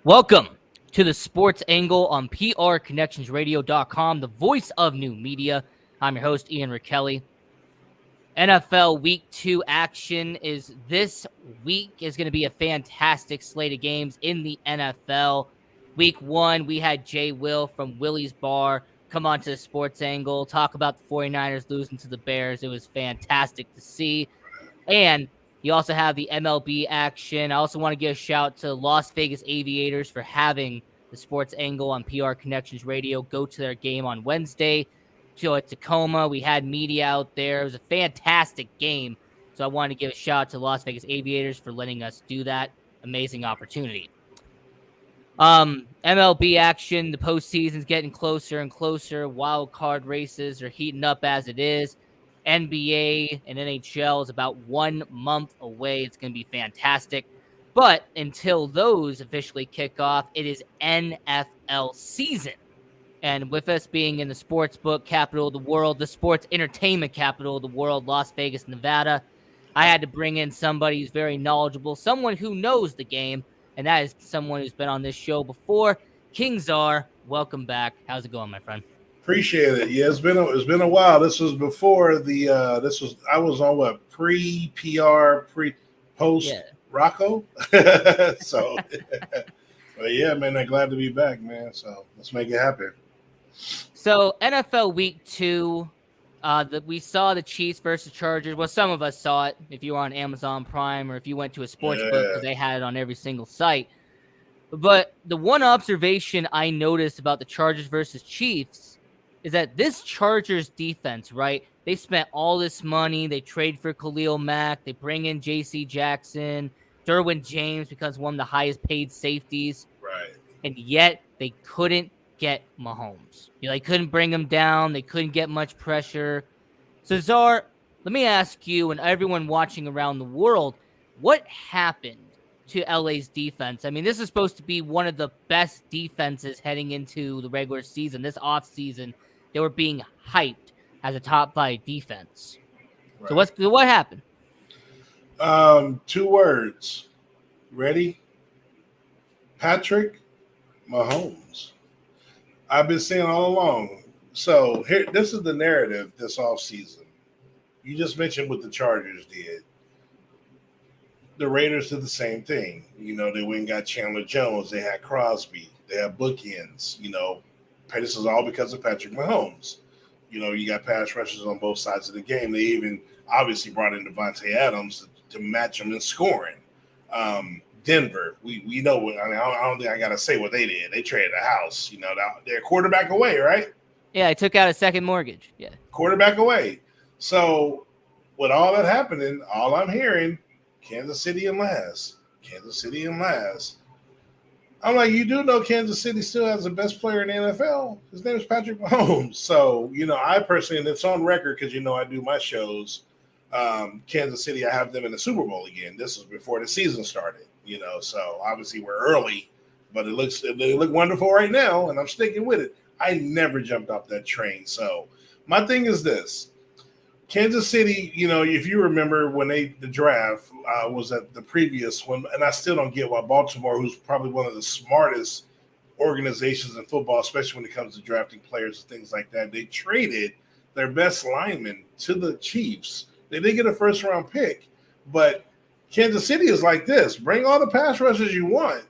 Welcome to the Sports Angle on PRConnectionsRadio.com, the voice of new media. I'm your host, Ian Rakelli. NFL Week 2 action is this week. Is going to be a fantastic slate of games in the NFL. Week 1, we had Jay Will from Willie's Bar come on to the Sports Angle, talk about the 49ers losing to the Bears. It was fantastic to see. And you also have the MLB action. I also want to give a shout to Las Vegas Aviators for having the Sports Angle on PR Connections Radio go to their game on Wednesday. So at Tacoma, we had media out there. It was a fantastic game. So I wanted to give a shout out to Las Vegas Aviators for letting us do that amazing opportunity. MLB action, the postseason's getting closer and closer. Wild card races are heating up as it is. NBA and NHL is about 1 month away. It's going to be fantastic. But until those officially kick off, it is NFL season. And with us being in the sports book capital of the world, the sports entertainment capital of the world, Las Vegas, Nevada, I had to bring in somebody who's very knowledgeable, someone who knows the game, and that is someone who's been on this show before. King Czar, welcome back. How's it going, my friend? Appreciate it. Yeah, it's been a while. This was before the I was on what post Rocco. So but yeah, man, I'm glad to be back, man. So let's make it happen. So NFL Week 2, we saw the Chiefs versus Chargers. Well, some of us saw it if you were on Amazon Prime or if you went to a sports book because they had it on every single site. But the one observation I noticed about the Chargers versus Chiefs is that this Chargers defense, right? They spent all this money. They trade for Khalil Mack. They bring in J.C. Jackson. Derwin James becomes one of the highest paid safeties. Right. And yet they couldn't get Mahomes. They couldn't bring him down. They couldn't get much pressure. So, Czar, let me ask you and everyone watching around the world, what happened to LA's defense? I mean, this is supposed to be one of the best defenses heading into the regular season. This offseason, they were being hyped as a top 5 defense. Right. So what happened? 2 words. Ready? Patrick Mahomes. I've been saying all along. So here, this is the narrative this offseason. You just mentioned what the Chargers did. The Raiders did the same thing. They went and got Chandler Jones. They had Crosby. They had bookends. This is all because of Patrick Mahomes. You got pass rushers on both sides of the game. They even obviously brought in Devontae Adams to match them in scoring. Denver, we know what. I don't think I got to say what they did. They traded a house. They're a quarterback away, right? Yeah, I took out a second mortgage. Yeah. Quarterback away. So with all that happening, all I'm hearing, Kansas City and last. Kansas City and last. I'm like, you do know Kansas City still has the best player in the NFL. His name is Patrick Mahomes. So, I personally, and it's on record because, I do my shows, Kansas City, I have them in the Super Bowl again. This was before the season started, so obviously we're early, but they look wonderful right now, and I'm sticking with it. I never jumped off that train. So my thing is this. Kansas City, if you remember when the draft was at the previous one, and I still don't get why Baltimore, who's probably one of the smartest organizations in football, especially when it comes to drafting players and things like that, they traded their best lineman to the Chiefs. They did get a first-round pick, but Kansas City is like this. Bring all the pass rushers you want.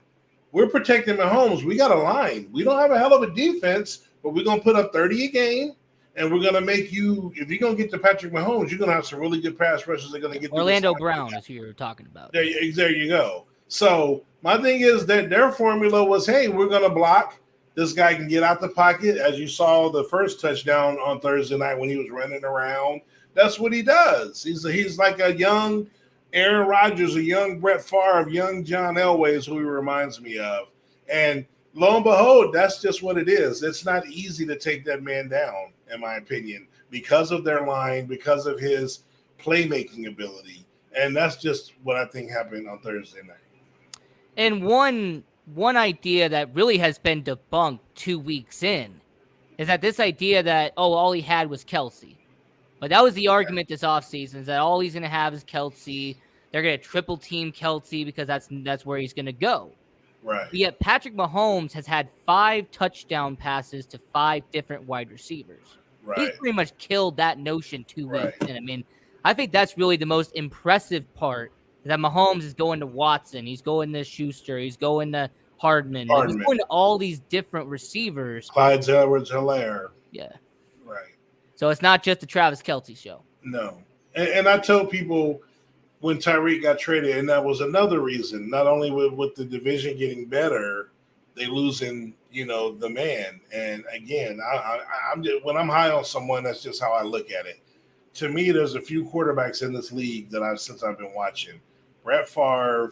We're protecting Mahomes. We got a line. We don't have a hell of a defense, but we're going to put up 30 a game. And we're going to make you, if you're going to get to Patrick Mahomes, you're going to have some really good pass rushers. They're going to get Orlando Brown, as you were talking about. There you go. So my thing is that their formula was, hey, we're going to block. This guy can get out the pocket. As you saw the first touchdown on Thursday night when he was running around. That's what he does. He's like a young Aaron Rodgers, a young Brett Favre, young John Elway is who he reminds me of. And lo and behold, that's just what it is. It's not easy to take that man down, in my opinion, because of their line, because of his playmaking ability. And that's just what I think happened on Thursday night. And one idea that really has been debunked 2 weeks in is that this idea that, all he had was Kelsey. But that was the argument this offseason, is that all he's going to have is Kelsey. They're going to triple team Kelsey because that's where he's going to go. Right. But yet Patrick Mahomes has had 5 touchdown passes to 5 different wide receivers. He's Right. pretty much killed that notion 2 Right. weeks in. I mean, I think that's really the most impressive part, that Mahomes is going to Watson, he's going to Schuster, he's going to Hardman, like, he's Hardman. going to all these different receivers. Clyde Edwards-Helaire. Yeah. Right. So it's not just the Travis Kelce show. No. And I tell people when Tyreek got traded, and that was another reason, not only with the division getting better, they losing, the man. And again, I'm just, when I'm high on someone, that's just how I look at it. To me, there's a few quarterbacks in this league that since I've been watching. Brett Favre,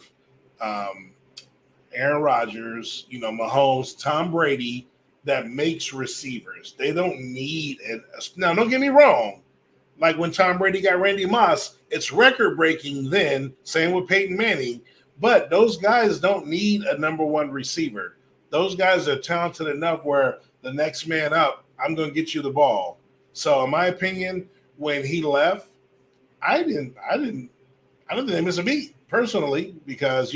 Aaron Rodgers, Mahomes, Tom Brady, that makes receivers. They don't need it. Now, don't get me wrong. Like when Tom Brady got Randy Moss, it's record breaking then, same with Peyton Manning. But those guys don't need a number one receiver. Those guys are talented enough where the next man up, I'm going to get you the ball. So in my opinion, when he left, I don't think they missed a beat personally, because,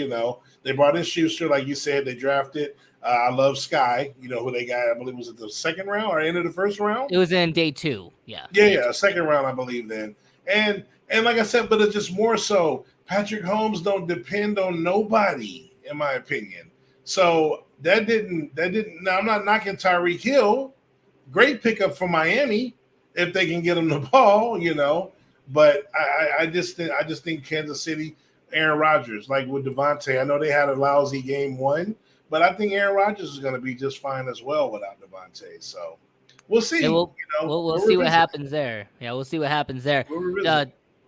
they brought in Schuster, like you said, they drafted. I love Sky, who they got, I believe was it the second round or end of the first round? It was in day 2. Yeah. Yeah, second round, I believe then. And like I said, but it's just more so Patrick Holmes don't depend on nobody, in my opinion. So that didn't now I'm not knocking Tyreek Hill. Great pickup for Miami if they can get him the ball, But I just think Kansas City, Aaron Rodgers, like with Devontae, I know they had a lousy game 1, but I think Aaron Rodgers is going to be just fine as well without Devontae. So we'll see. We'll see what happens there. Yeah, we'll see what happens there.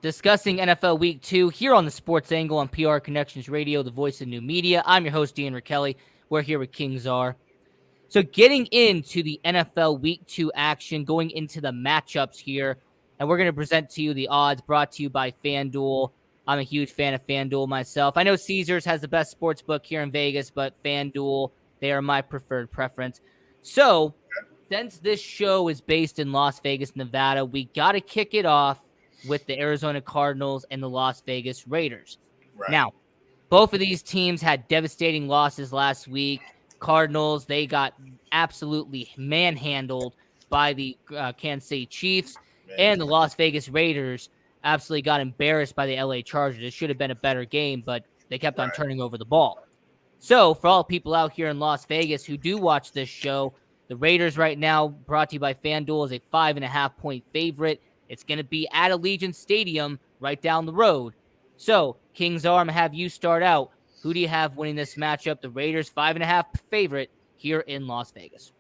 Discussing NFL Week 2 here on the Sports Angle on PR Connections Radio, the voice of new media. I'm your host, Ian Kelly. We're here with King Czar. So getting into the NFL Week 2 action, going into the matchups here, and we're going to present to you the odds brought to you by FanDuel. I'm a huge fan of FanDuel myself. I know Caesars has the best sports book here in Vegas, but FanDuel, they are my preferred preference. So since this show is based in Las Vegas, Nevada, we got to kick it off with the Arizona Cardinals and the Las Vegas Raiders. Right. Now, both of these teams had devastating losses last week. Cardinals, they got absolutely manhandled by the Kansas City Chiefs, and the Las Vegas Raiders absolutely got embarrassed by the LA Chargers. It should have been a better game, but they kept on turning over the ball. So for all people out here in Las Vegas who do watch this show, the Raiders right now, brought to you by FanDuel, is a 5.5-point favorite. It's going to be at Allegiant Stadium right down the road. So, King Czar, I'm going to have you start out. Who do you have winning this matchup? The Raiders 5.5 favorite here in Las Vegas.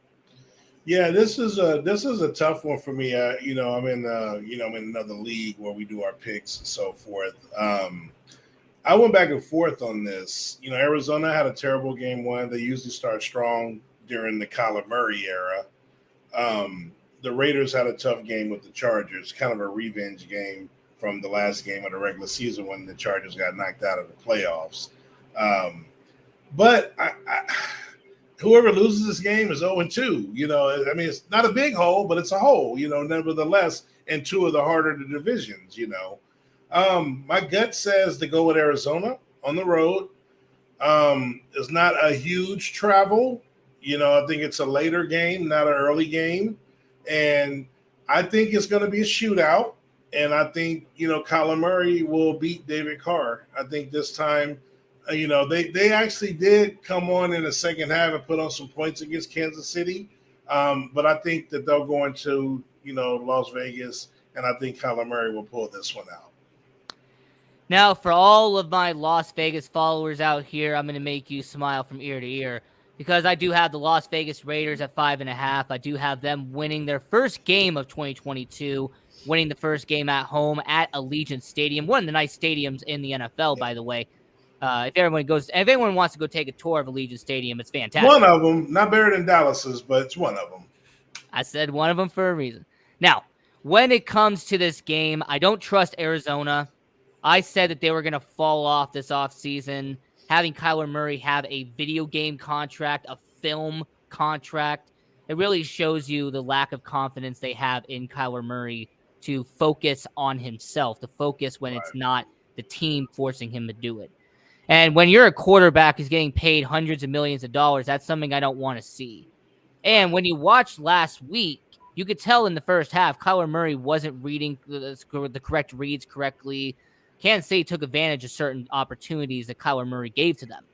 Yeah, this is a tough one for me. I'm in another league where we do our picks and so forth. I went back and forth on this. Arizona had a terrible game 1. They usually start strong during the Kyler Murray era. The Raiders had a tough game with the Chargers, kind of a revenge game from the last game of the regular season when the Chargers got knocked out of the playoffs. But whoever loses this game is 0-2. It's not a big hole, but it's a hole, nevertheless, in 2 of the harder divisions, My gut says to go with Arizona on the road. It's not a huge travel. I think it's a later game, not an early game. And I think it's going to be a shootout. And I think, Kyler Murray will beat David Carr. I think this time, they actually did come on in the second half and put on some points against Kansas City. But I think that they'll go into, Las Vegas, and I think Kyler Murray will pull this one out. Now, for all of my Las Vegas followers out here, I'm going to make you smile from ear to ear, because I do have the Las Vegas Raiders at 5.5. I do have them winning their first game of 2022, winning the first game at home at Allegiant Stadium, one of the nice stadiums in the NFL, by the way. If anyone wants to go take a tour of Allegiant Stadium, it's fantastic. One of them, not better than Dallas's, but it's one of them. I said one of them for a reason. Now, when it comes to this game, I don't trust Arizona. I said that they were going to fall off this offseason. Having Kyler Murray have a video game contract, a film contract, it really shows you the lack of confidence they have in Kyler Murray to focus on himself, to focus when it's not the team forcing him to do it. And when you're a quarterback who's getting paid hundreds of millions of dollars, that's something I don't want to see. And when you watched last week, you could tell in the first half, Kyler Murray wasn't reading the correct reads correctly. Kansas City took advantage of certain opportunities that Kyler Murray gave to them.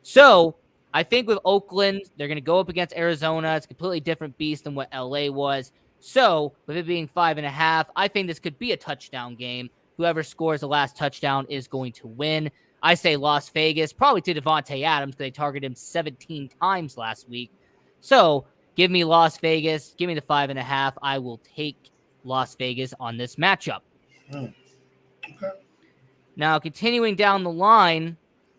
So I think with Oakland, they're going to go up against Arizona. It's a completely different beast than what LA was. So with it being 5.5, I think this could be a touchdown game. Whoever scores the last touchdown is going to win. I say Las Vegas, probably to Devontae Adams because they targeted him 17 times last week. So give me Las Vegas. Give me the 5.5. I will take Las Vegas on this matchup. Okay. Now, continuing down the line,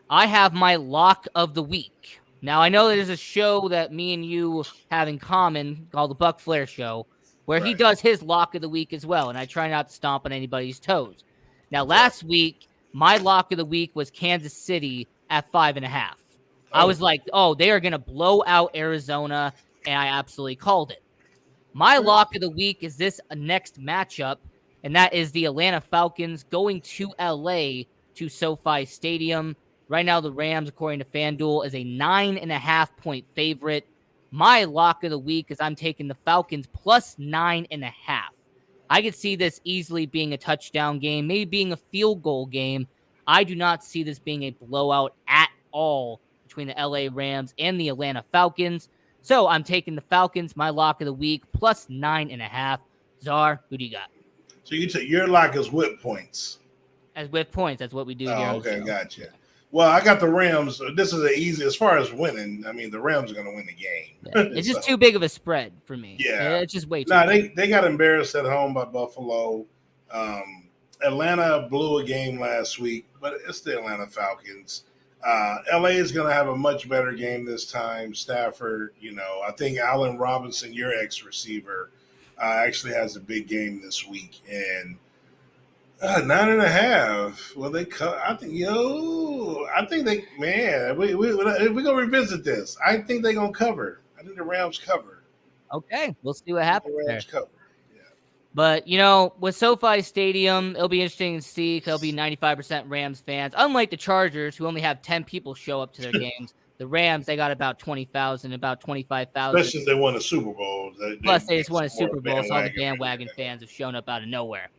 I have my lock of the week. Now, I know there's a show that me and you have in common called the Buck Flair Show, where he does his lock of the week as well, and I try not to stomp on anybody's toes. Now, last week, my lock of the week was Kansas City at 5.5. I was like, oh, they are going to blow out Arizona, and I absolutely called it. My lock of the week is this next matchup, and that is the Atlanta Falcons going to LA to SoFi Stadium. Right now, the Rams, according to FanDuel, is a 9.5-point favorite. My lock of the week is I'm taking the Falcons plus 9.5. I could see this easily being a touchdown game, maybe being a field goal game. I do not see this being a blowout at all between the LA Rams and the Atlanta Falcons. So I'm taking the Falcons, my lock of the week, plus 9.5. Czar, who do you got? So you take your lock is whip points. As with points, that's what we do here. Okay, gotcha. Well, I got the Rams. This is the easy as far as winning. I mean, the Rams are going to win the game. Yeah. It's just too big of a spread for me. Yeah, it's just way too. big. They got embarrassed at home by Buffalo. Atlanta blew a game last week, but it's the Atlanta Falcons. LA is going to have a much better game this time. Stafford, I think Allen Robinson, your ex-receiver, actually has a big game this week, and 9.5. Well, they cut. I think they. Man, we're gonna revisit this. I think they're gonna cover. I think the Rams cover. Okay, we'll see what happens the Rams there. Cover. Yeah. But with SoFi Stadium, it'll be interesting to see. There'll be 95% Rams fans, unlike the Chargers, who only have 10 people show up to their games. The Rams, they got about 20,000, about 25,000. Especially if they won a Super Bowl. Plus, they just won a Super Bowl, so all the bandwagon fans have shown up out of nowhere.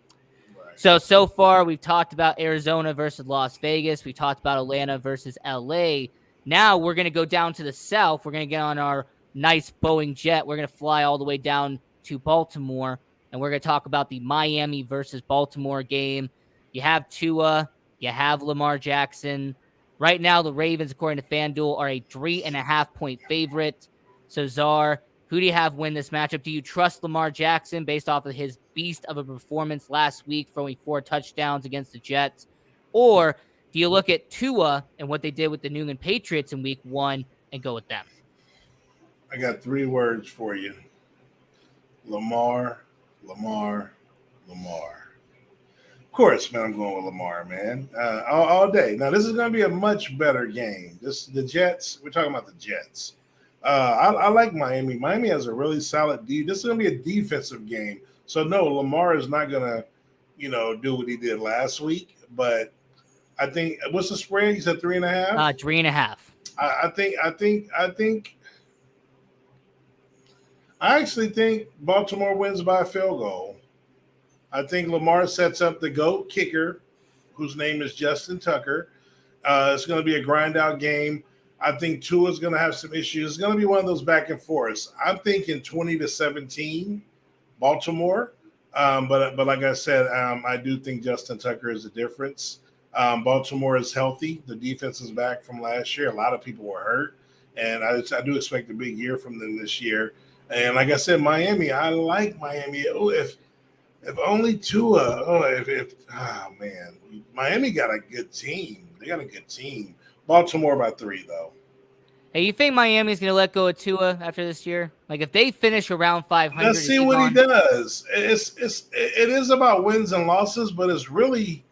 So far, we've talked about Arizona versus Las Vegas. We talked about Atlanta versus LA. Now we're going to go down to the south. We're going to get on our nice Boeing jet. We're going to fly all the way down to Baltimore, and we're going to talk about the Miami versus Baltimore game. You have Tua. You have Lamar Jackson. Right now, the Ravens, according to FanDuel, are a 3.5-point favorite. So, Czar, who do you have win this matchup? Do you trust Lamar Jackson based off of his beast of a performance last week for only 4 touchdowns against the Jets? Or do you look at Tua and what they did with the New England Patriots in week 1 and go with them? I got 3 words for you. Lamar, Lamar, Lamar. Of course, man, I'm going with Lamar, man, all day. Now, this is going to be a much better game. The Jets, we're talking about the Jets. I like Miami. Miami has a really solid D. This is going to be a defensive game. So, no, Lamar is not going to, do what he did last week. But I think, what's the spread? You said 3.5? 3.5. I actually think Baltimore wins by a field goal. I think Lamar sets up the GOAT kicker, whose name is Justin Tucker. It's going to be a grind-out game. I think Tua's going to have some issues. It's going to be one of those back and forths. I'm thinking 20-17, Baltimore. But like I said, I do think Justin Tucker is the difference. Baltimore is healthy. The defense is back from last year. A lot of people were hurt, and I do expect a big year from them this year. And like I said, Miami, I like Miami. Oh, if only Tua. Man, Miami got a good team. They got a good team. Baltimore by 3, though. Hey, you think Miami's going to let go of Tua after this year? Like, if they finish around 500, let's see what he does. It is about wins and losses, but it's really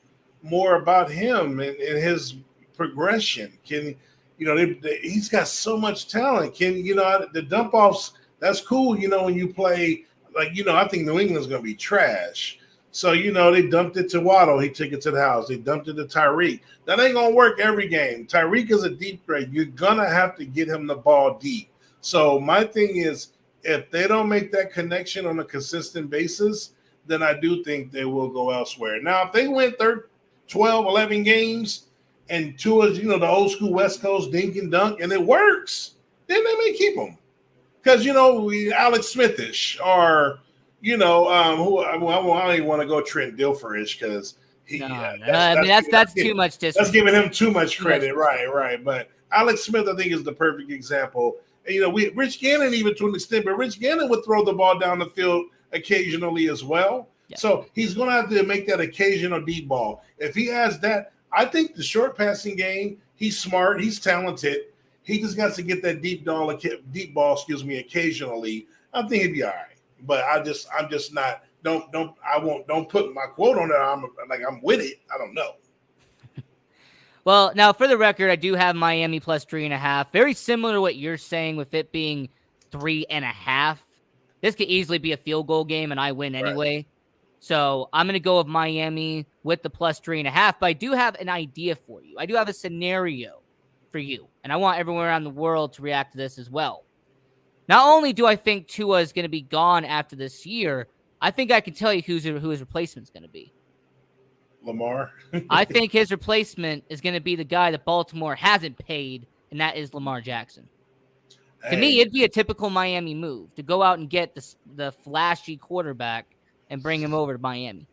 more about him and his progression. He's got so much talent. The dump offs? That's cool. When you play, I think New England's going to be trash. So, they dumped it to Waddle. He took it to the house. They dumped it to Tyreek. That ain't going to work every game. Tyreek is a deep threat. You're going to have to get him the ball deep. So, my thing is, if they don't make that connection on a consistent basis, then I do think they will go elsewhere. Now, if they win 12, 11 games and Tua's, the old school West Coast dink and dunk, and it works, then they may keep him. Because, we Alex Smithish or – who I don't even want to go Trent Dilferish because that's too much disrespect. That's giving him too much credit, right. But Alex Smith, I think, is the perfect example. And, Rich Gannon even to an extent, but Rich Gannon would throw the ball down the field occasionally as well. Yeah. So he's going to have to make that occasional deep ball. If he has that, I think the short passing game, he's smart, he's talented. He just got to get that deep ball, occasionally. I think he'd be all right. But I'm just not. Don't put my quote on it. I'm with it. I don't know. Well, now for the record, I do have Miami plus 3.5. Very similar to what you're saying with it being 3.5. This could easily be a field goal game, and I win anyway. Right. So I'm going to go with Miami with the plus 3.5. But I do have an idea for you. I do have a scenario for you, and I want everyone around the world to react to this as well. Not only do I think Tua is going to be gone after this year, I think I can tell you who his replacement is going to be. Lamar? I think his replacement is going to be the guy that Baltimore hasn't paid, and that is Lamar Jackson. Hey. To me, it'd be a typical Miami move to go out and get the flashy quarterback and bring him over to Miami.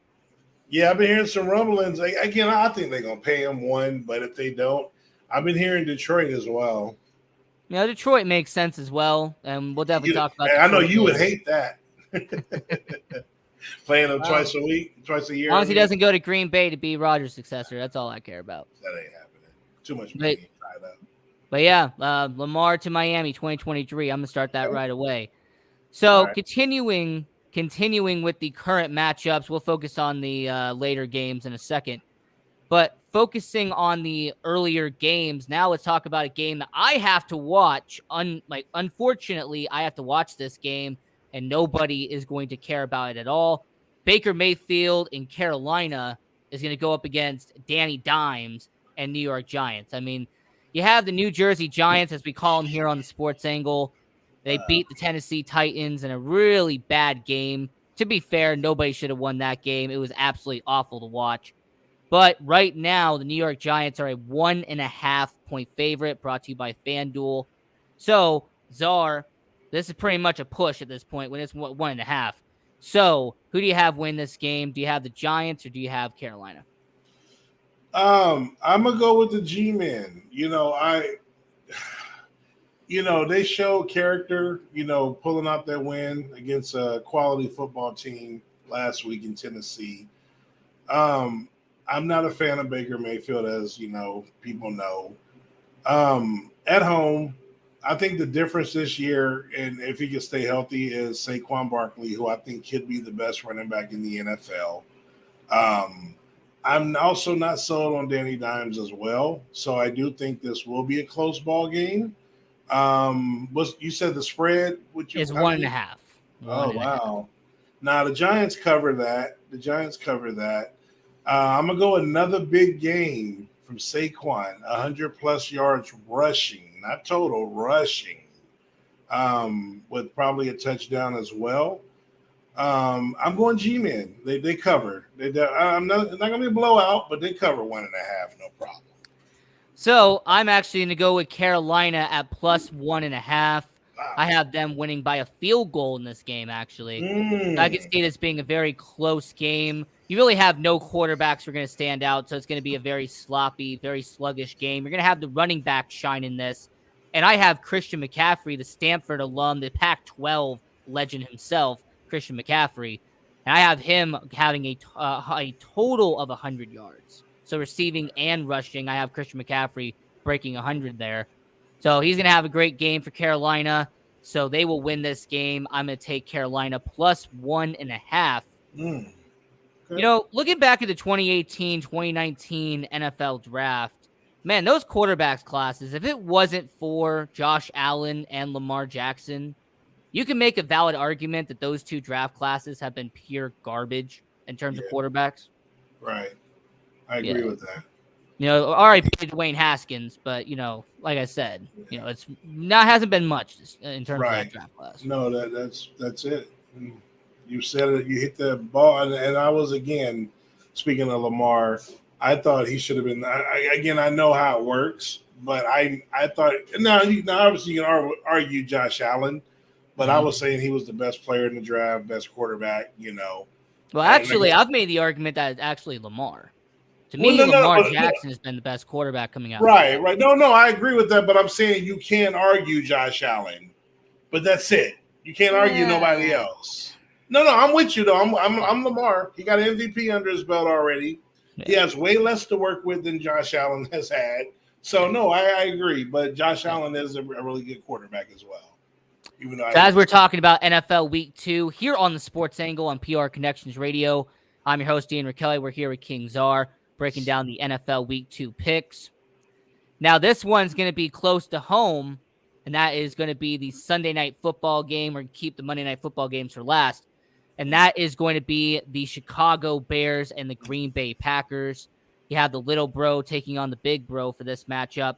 Yeah, I've been hearing some rumblings. Again, I think they're going to pay him one, but if they don't, I've been hearing Detroit as well. Detroit makes sense as well, and we'll definitely talk about that. I know you would hate that. Playing them twice a year. As long as he doesn't go to Green Bay to be Rodgers' successor, that's all I care about. That ain't happening. Too much money tied up. But yeah, Lamar to Miami 2023. I'm going to start that right away. So right. Continuing with the current matchups, we'll focus on the later games in a second. But focusing on the earlier games, now let's talk about a game that I have to watch. Unfortunately, I have to watch this game, and nobody is going to care about it at all. Baker Mayfield in Carolina is going to go up against Danny Dimes and New York Giants. I mean, you have the New Jersey Giants, as we call them here on the Sports Angle. They beat the Tennessee Titans in a really bad game. To be fair, nobody should have won that game. It was absolutely awful to watch. But right now, the New York Giants are a 1.5-point favorite, brought to you by FanDuel. So, Czar, this is pretty much a push at this point when it's 1.5. So, who do you have win this game? Do you have the Giants or do you have Carolina? I'm gonna go with the G-Men. They show character. Pulling out that win against a quality football team last week in Tennessee. I'm not a fan of Baker Mayfield, as people know. At home, I think the difference this year, and if he can stay healthy, is Saquon Barkley, who I think could be the best running back in the NFL. I'm also not sold on Danny Dimes as well, so I do think this will be a close ball game. You said the spread? It's 1.5. Oh, wow. Now, the Giants cover that. I'm going to go another big game from Saquon, 100-plus yards rushing, not total, rushing, with probably a touchdown as well. I'm going G-Men. They cover. I'm not going to be a blowout, but they cover 1.5, no problem. So I'm actually going to go with Carolina at plus 1.5. Wow. I have them winning by a field goal in this game, actually. I can see this being a very close game. You really have no quarterbacks who are going to stand out, so it's going to be a very sloppy, very sluggish game. You're going to have the running back shine in this. And I have Christian McCaffrey, the Stanford alum, the Pac-12 legend himself, Christian McCaffrey. And I have him having a total of 100 yards. So receiving and rushing, I have Christian McCaffrey breaking 100 there. So he's going to have a great game for Carolina. So they will win this game. I'm going to take Carolina plus 1.5. Okay. Looking back at the 2018-2019 NFL draft, man, those quarterbacks classes, if it wasn't for Josh Allen and Lamar Jackson, you can make a valid argument that those two draft classes have been pure garbage. in terms of quarterbacks. Right. I agree with that. R.I.P. to Dwayne Haskins, but like I said, hasn't been much in terms of that draft class. No, that's it. You said it. You hit the ball, and I was again speaking of Lamar. I thought he should have been. I know how it works, but I thought now obviously you can argue Josh Allen, but I was saying he was the best player in the draft, best quarterback. Well, actually, I've made the argument that it's actually Lamar. To me, Lamar Jackson has been the best quarterback coming out. Right. No, I agree with that, but I'm saying you can't argue Josh Allen, but that's it. You can't argue nobody else. No, I'm with you though. I'm Lamar. He got an MVP under his belt already. Yeah. He has way less to work with than Josh Allen has had. So no, I agree. But Josh Allen is a really good quarterback as well. Even though as we're talking about NFL Week 2 here on the Sports Angle on PR Connections Radio, I'm your host Ian Rakelli. We're here with King Czar, breaking down the NFL Week 2 picks. Now, this one's going to be close to home, and that is going to be the Sunday Night Football game. We're going to keep the Monday Night Football games for last, and that is going to be the Chicago Bears and the Green Bay Packers. You have the little bro taking on the big bro for this matchup.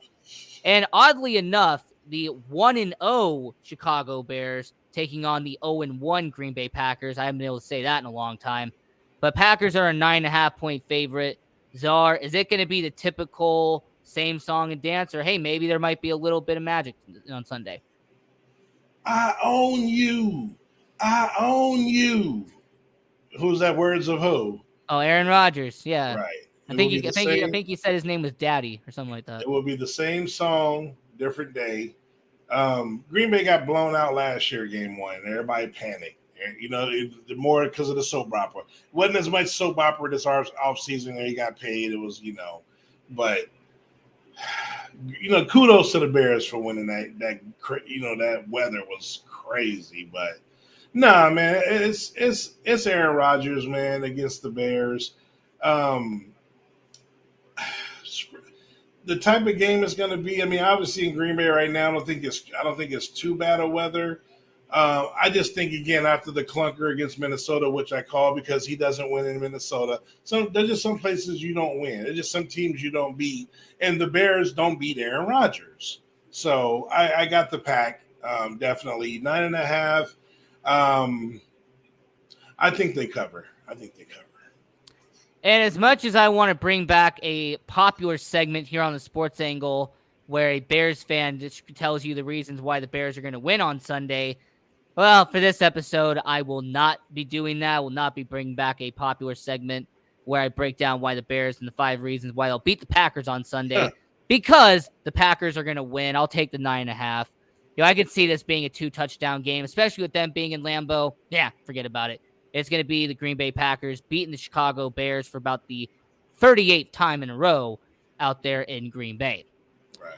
And oddly enough, the 1-0 Chicago Bears taking on the 0-1 Green Bay Packers. I haven't been able to say that in a long time. But Packers are a 9.5-point favorite. Czar, is it going to be the typical same song and dance, or hey, maybe there might be a little bit of magic on Sunday? I own you. I own you. Who's that? Words of who? Oh, Aaron Rodgers. Yeah. Right. I think he said his name was Daddy or something like that. It will be the same song, different day. Green Bay got blown out last year, game 1. Everybody panicked. More because of the soap opera. It wasn't as much soap opera this off season where he got paid. It was, but kudos to the Bears for winning that weather was crazy. But nah, man, it's Aaron Rodgers, man, against the Bears. The type of game it's going to be. I mean, obviously in Green Bay right now, I don't think it's too bad of weather. I just think again after the clunker against Minnesota, which I call because he doesn't win in Minnesota. There's just some places you don't win. There's just some teams you don't beat, and the Bears don't beat Aaron Rodgers. So I got the Pack definitely 9.5. I think they cover. And as much as I want to bring back a popular segment here on the Sports Angle where a Bears fan just tells you the reasons why the Bears are going to win on Sunday, well, for this episode, I will not be doing that. I will not be bringing back a popular segment where I break down why the Bears and the 5 reasons why they'll beat the Packers on Sunday because the Packers are going to win. I'll take the 9.5. I can see this being a 2-touchdown game, especially with them being in Lambeau. Yeah, forget about it. It's going to be the Green Bay Packers beating the Chicago Bears for about the 38th time in a row out there in Green Bay. Right.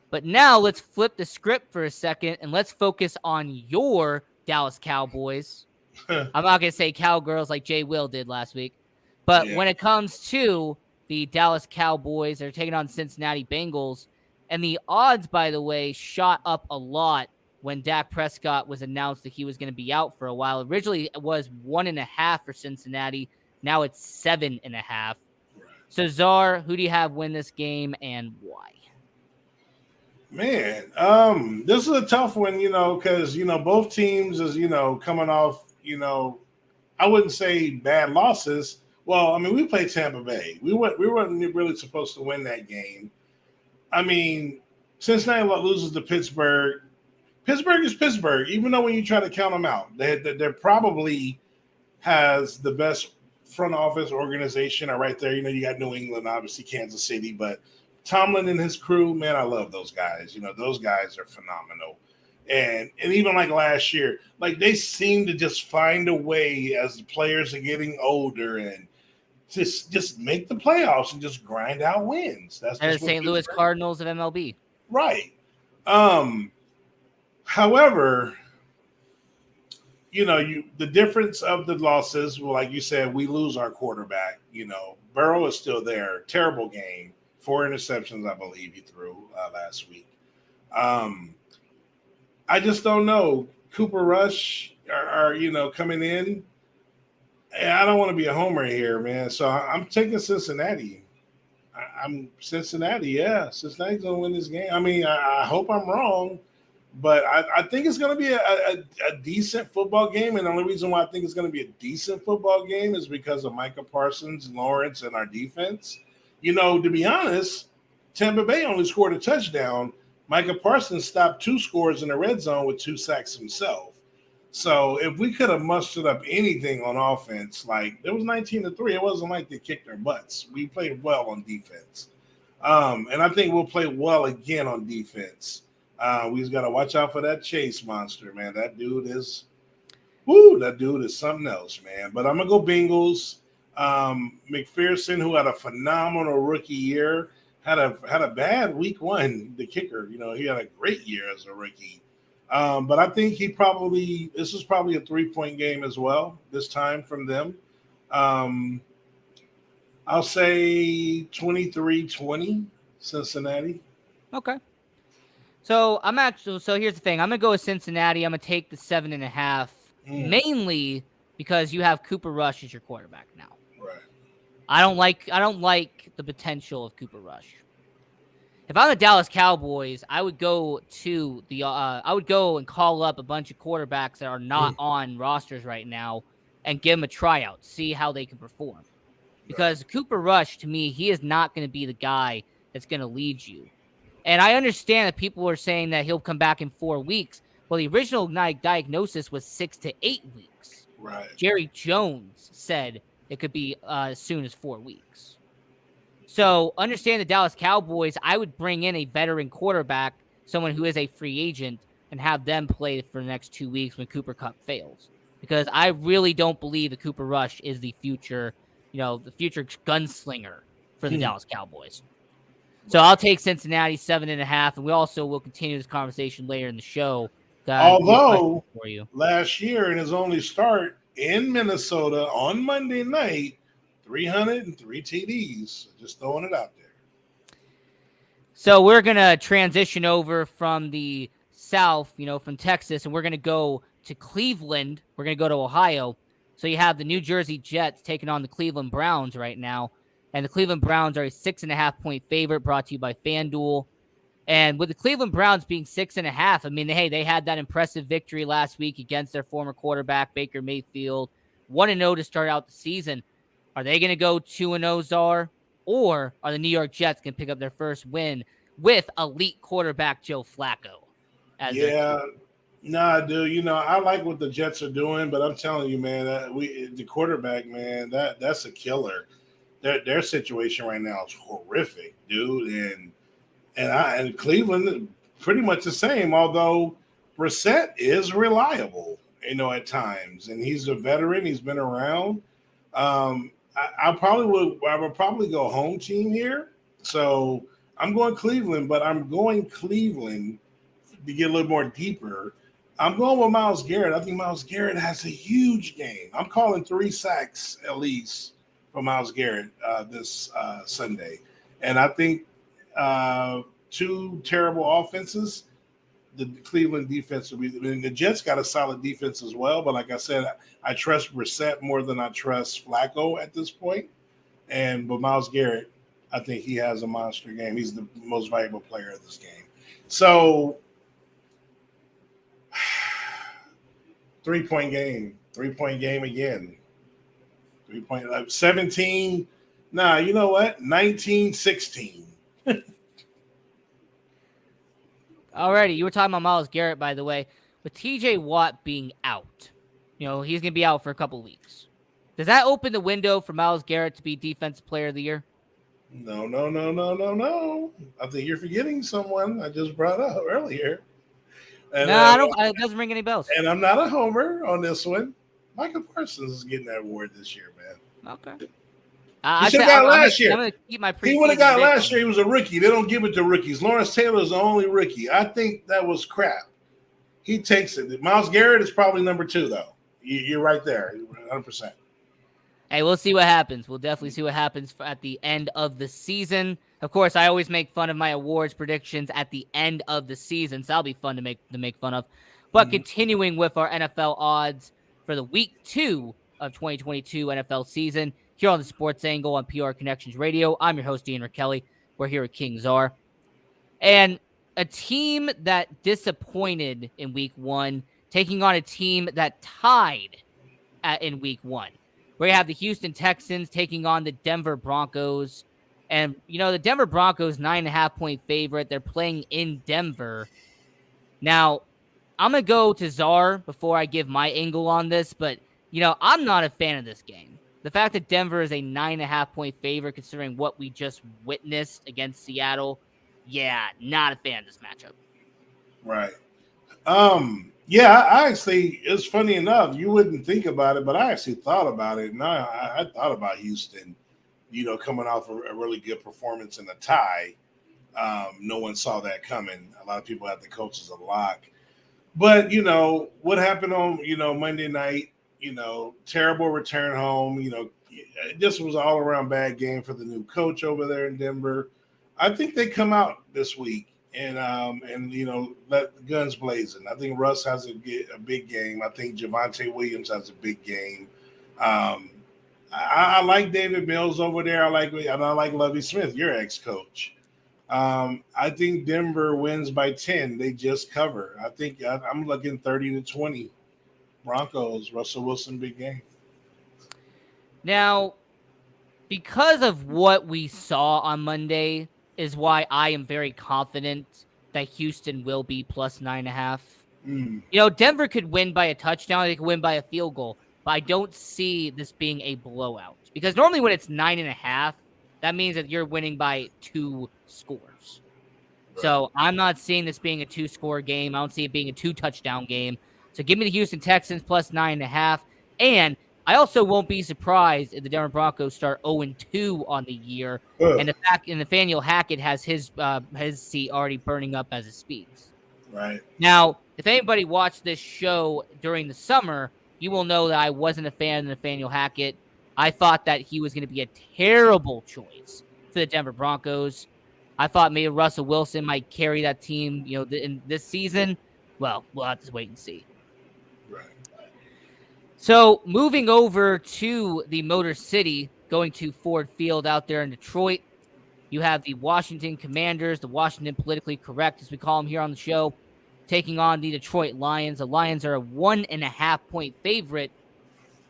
But now let's flip the script for a second and let's focus on your Dallas Cowboys. I'm not going to say Cowgirls like Jay Will did last week. But when it comes to the Dallas Cowboys, they're taking on Cincinnati Bengals. And the odds, by the way, shot up a lot when Dak Prescott was announced that he was going to be out for a while. Originally, it was 1.5 for Cincinnati. Now it's 7.5. So, Czar, who do you have win this game and why? Man, this is a tough one, because, both teams is, coming off, I wouldn't say bad losses. Well, I mean, we played Tampa Bay. We weren't really supposed to win that game. I mean, Cincinnati loses to Pittsburgh. Pittsburgh is Pittsburgh, even though when you try to count them out, they're probably has the best front office organization are right there. You got New England, obviously Kansas City, but Tomlin and his crew, man, I love those guys. Those guys are phenomenal. And even like last year, like they seem to just find a way as the players are getting older and just make the playoffs and just grind out wins. That's the St. Louis Cardinals of MLB. Right. However, the difference of the losses, well, like you said, we lose our quarterback. Burrow is still there. Terrible game. 4 interceptions, I believe he threw last week. I just don't know. Cooper Rush are coming in. I don't want to be a homer here, man. So I'm taking Cincinnati. I'm Cincinnati. Yeah, Cincinnati's gonna win this game. I mean, I hope I'm wrong, but I think it's gonna be a decent football game. And the only reason why I think it's gonna be a decent football game is because of Micah Parsons, Lawrence, and our defense. To be honest, Tampa Bay only scored a touchdown. Micah Parsons stopped two scores in the red zone with two sacks himself. So if we could have mustered up anything on offense, like it was 19-3, it wasn't like they kicked their butts. We played well on defense. And I think we'll play well again on defense. We just got to watch out for that Chase monster, man. That dude is something else, man. But I'm going to go Bengals. McPherson, who had a phenomenal rookie year, had a bad week one, the kicker. He had a great year as a rookie. But I think this is probably a 3-point game as well, this time from them. I'll say 23-20 Cincinnati. Okay. So here's the thing. I'm going to go with Cincinnati. I'm going to take the 7.5, mainly because you have Cooper Rush as your quarterback now. Right. I don't like the potential of Cooper Rush. If I'm the Dallas Cowboys, I would go and call up a bunch of quarterbacks that are not on rosters right now and give them a tryout, see how they can perform. Because Cooper Rush, to me, he is not going to be the guy that's going to lead you. And I understand that people are saying that he'll come back in 4 weeks. Well, the original diagnosis was 6 to 8 weeks. Right. Jerry Jones said it could be as soon as 4 weeks. So understand the Dallas Cowboys, I would bring in a veteran quarterback, someone who is a free agent, and have them play for the next 2 weeks when Cooper Kupp fails. Because I really don't believe that Cooper Rush is the future gunslinger for the Dallas Cowboys. So I'll take Cincinnati 7.5, and we also will continue this conversation later in the show. Although last year in his only start in Minnesota on Monday night, 303 TDs. Just throwing it out there. So we're going to transition over from the South, from Texas, and we're going to go to Cleveland. We're going to go to Ohio. So you have the New Jersey Jets taking on the Cleveland Browns right now. And the Cleveland Browns are a 6.5-point favorite, brought to you by FanDuel. And with the Cleveland Browns being 6.5, I mean, hey, they had that impressive victory last week against their former quarterback, Baker Mayfield. 1-0 to start out the season. Are they going to go 2-0, Czar? Or are the New York Jets going to pick up their first win with elite quarterback Joe Flacco? Nah, dude. I like what the Jets are doing, but I'm telling you, man, the quarterback, man, that's a killer. Their situation right now is horrific, dude. And Cleveland pretty much the same, although Brissett is reliable, at times, and he's a veteran. He's been around. I would probably go home team here. So I'm going Cleveland, but I'm going Cleveland to get a little more deeper. I'm going with Myles Garrett. I think Myles Garrett has a huge game. I'm calling 3 sacks at least for Myles Garrett this Sunday. And I think 2 terrible offenses, the Cleveland defense will be. I mean, the Jets got a solid defense as well, but like I said, I trust Brissett more than I trust Flacco at this point. But Myles Garrett, I think he has a monster game. He's the most valuable player of this game. So 3-point game. 3-point game again. 3-point 17. Nah, you know what? 19-16. Alrighty, you were talking about Myles Garrett, by the way. With TJ Watt being out, he's going to be out for a couple weeks. Does that open the window for Myles Garrett to be Defensive Player of the Year? No. I think you're forgetting someone I just brought up earlier. And, I don't. It doesn't ring any bells. And I'm not a homer on this one. Micah Parsons is getting that award this year, man. Okay. He should have got last year. I'm going to keep my he would have got last year. He was a rookie. They don't give it to rookies. Lawrence Taylor is the only rookie. I think that was crap. He takes it. Myles Garrett is probably number 2, though. You're right there, 100%. Hey, we'll see what happens. We'll definitely see what happens at the end of the season. Of course, I always make fun of my awards predictions at the end of the season, so that'll be fun to make fun of. But continuing with our NFL odds for the Week 2 of 2022 NFL season here on the Sports Angle on PR Connections Radio. I'm your host, Ian Kelly. We're here with King Czar. And a team that disappointed in week one, taking on a team that tied in week one. We have the Houston Texans taking on the Denver Broncos. And, the Denver Broncos, 9.5-point favorite. They're playing in Denver. Now, I'm going to go to Czar before I give my angle on this, but, I'm not a fan of this game. The fact that Denver is a 9.5-point favorite, considering what we just witnessed against Seattle, yeah, not a fan of this matchup. Right. Yeah, I actually, it's funny enough, you wouldn't think about it, but I actually thought about it, and I thought about Houston, coming off a really good performance in a tie. No one saw that coming. A lot of people had the coaches a lock. But, what happened on, Monday night, terrible return home, it just was an all-around bad game for the new coach over there in Denver. I think they come out this week and let the guns blazing. I think Russ has a big game. I think Javonte Williams has a big game. I like David Mills over there. I like Lovie Smith, your ex-coach. I think Denver wins by 10. They just cover. I think I'm looking 30-20. Broncos, Russell Wilson, big game. Now, because of what we saw on Monday is why I am very confident that Houston will be plus 9.5. Denver could win by a touchdown. They could win by a field goal. But I don't see this being a blowout. Because normally when it's 9.5, that means that you're winning by 2 scores. Right. So I'm not seeing this being a 2-score game. I don't see it being a 2-touchdown game. So give me the Houston Texans plus 9.5. And I also won't be surprised if the Denver Broncos start 0-2 on the year. And the fact and Nathaniel Hackett has his seat already burning up as it speaks. Right. Now, if anybody watched this show during the summer, you will know that I wasn't a fan of Nathaniel Hackett. I thought that he was going to be a terrible choice for the Denver Broncos. I thought maybe Russell Wilson might carry that team, in this season. Well, we'll have to wait and see. Right. So moving over to the Motor City, going to Ford Field out there in Detroit, you have the Washington Commanders, the Washington Politically Correct, as we call them here on the show, taking on the Detroit Lions. The Lions are a 1.5-point favorite.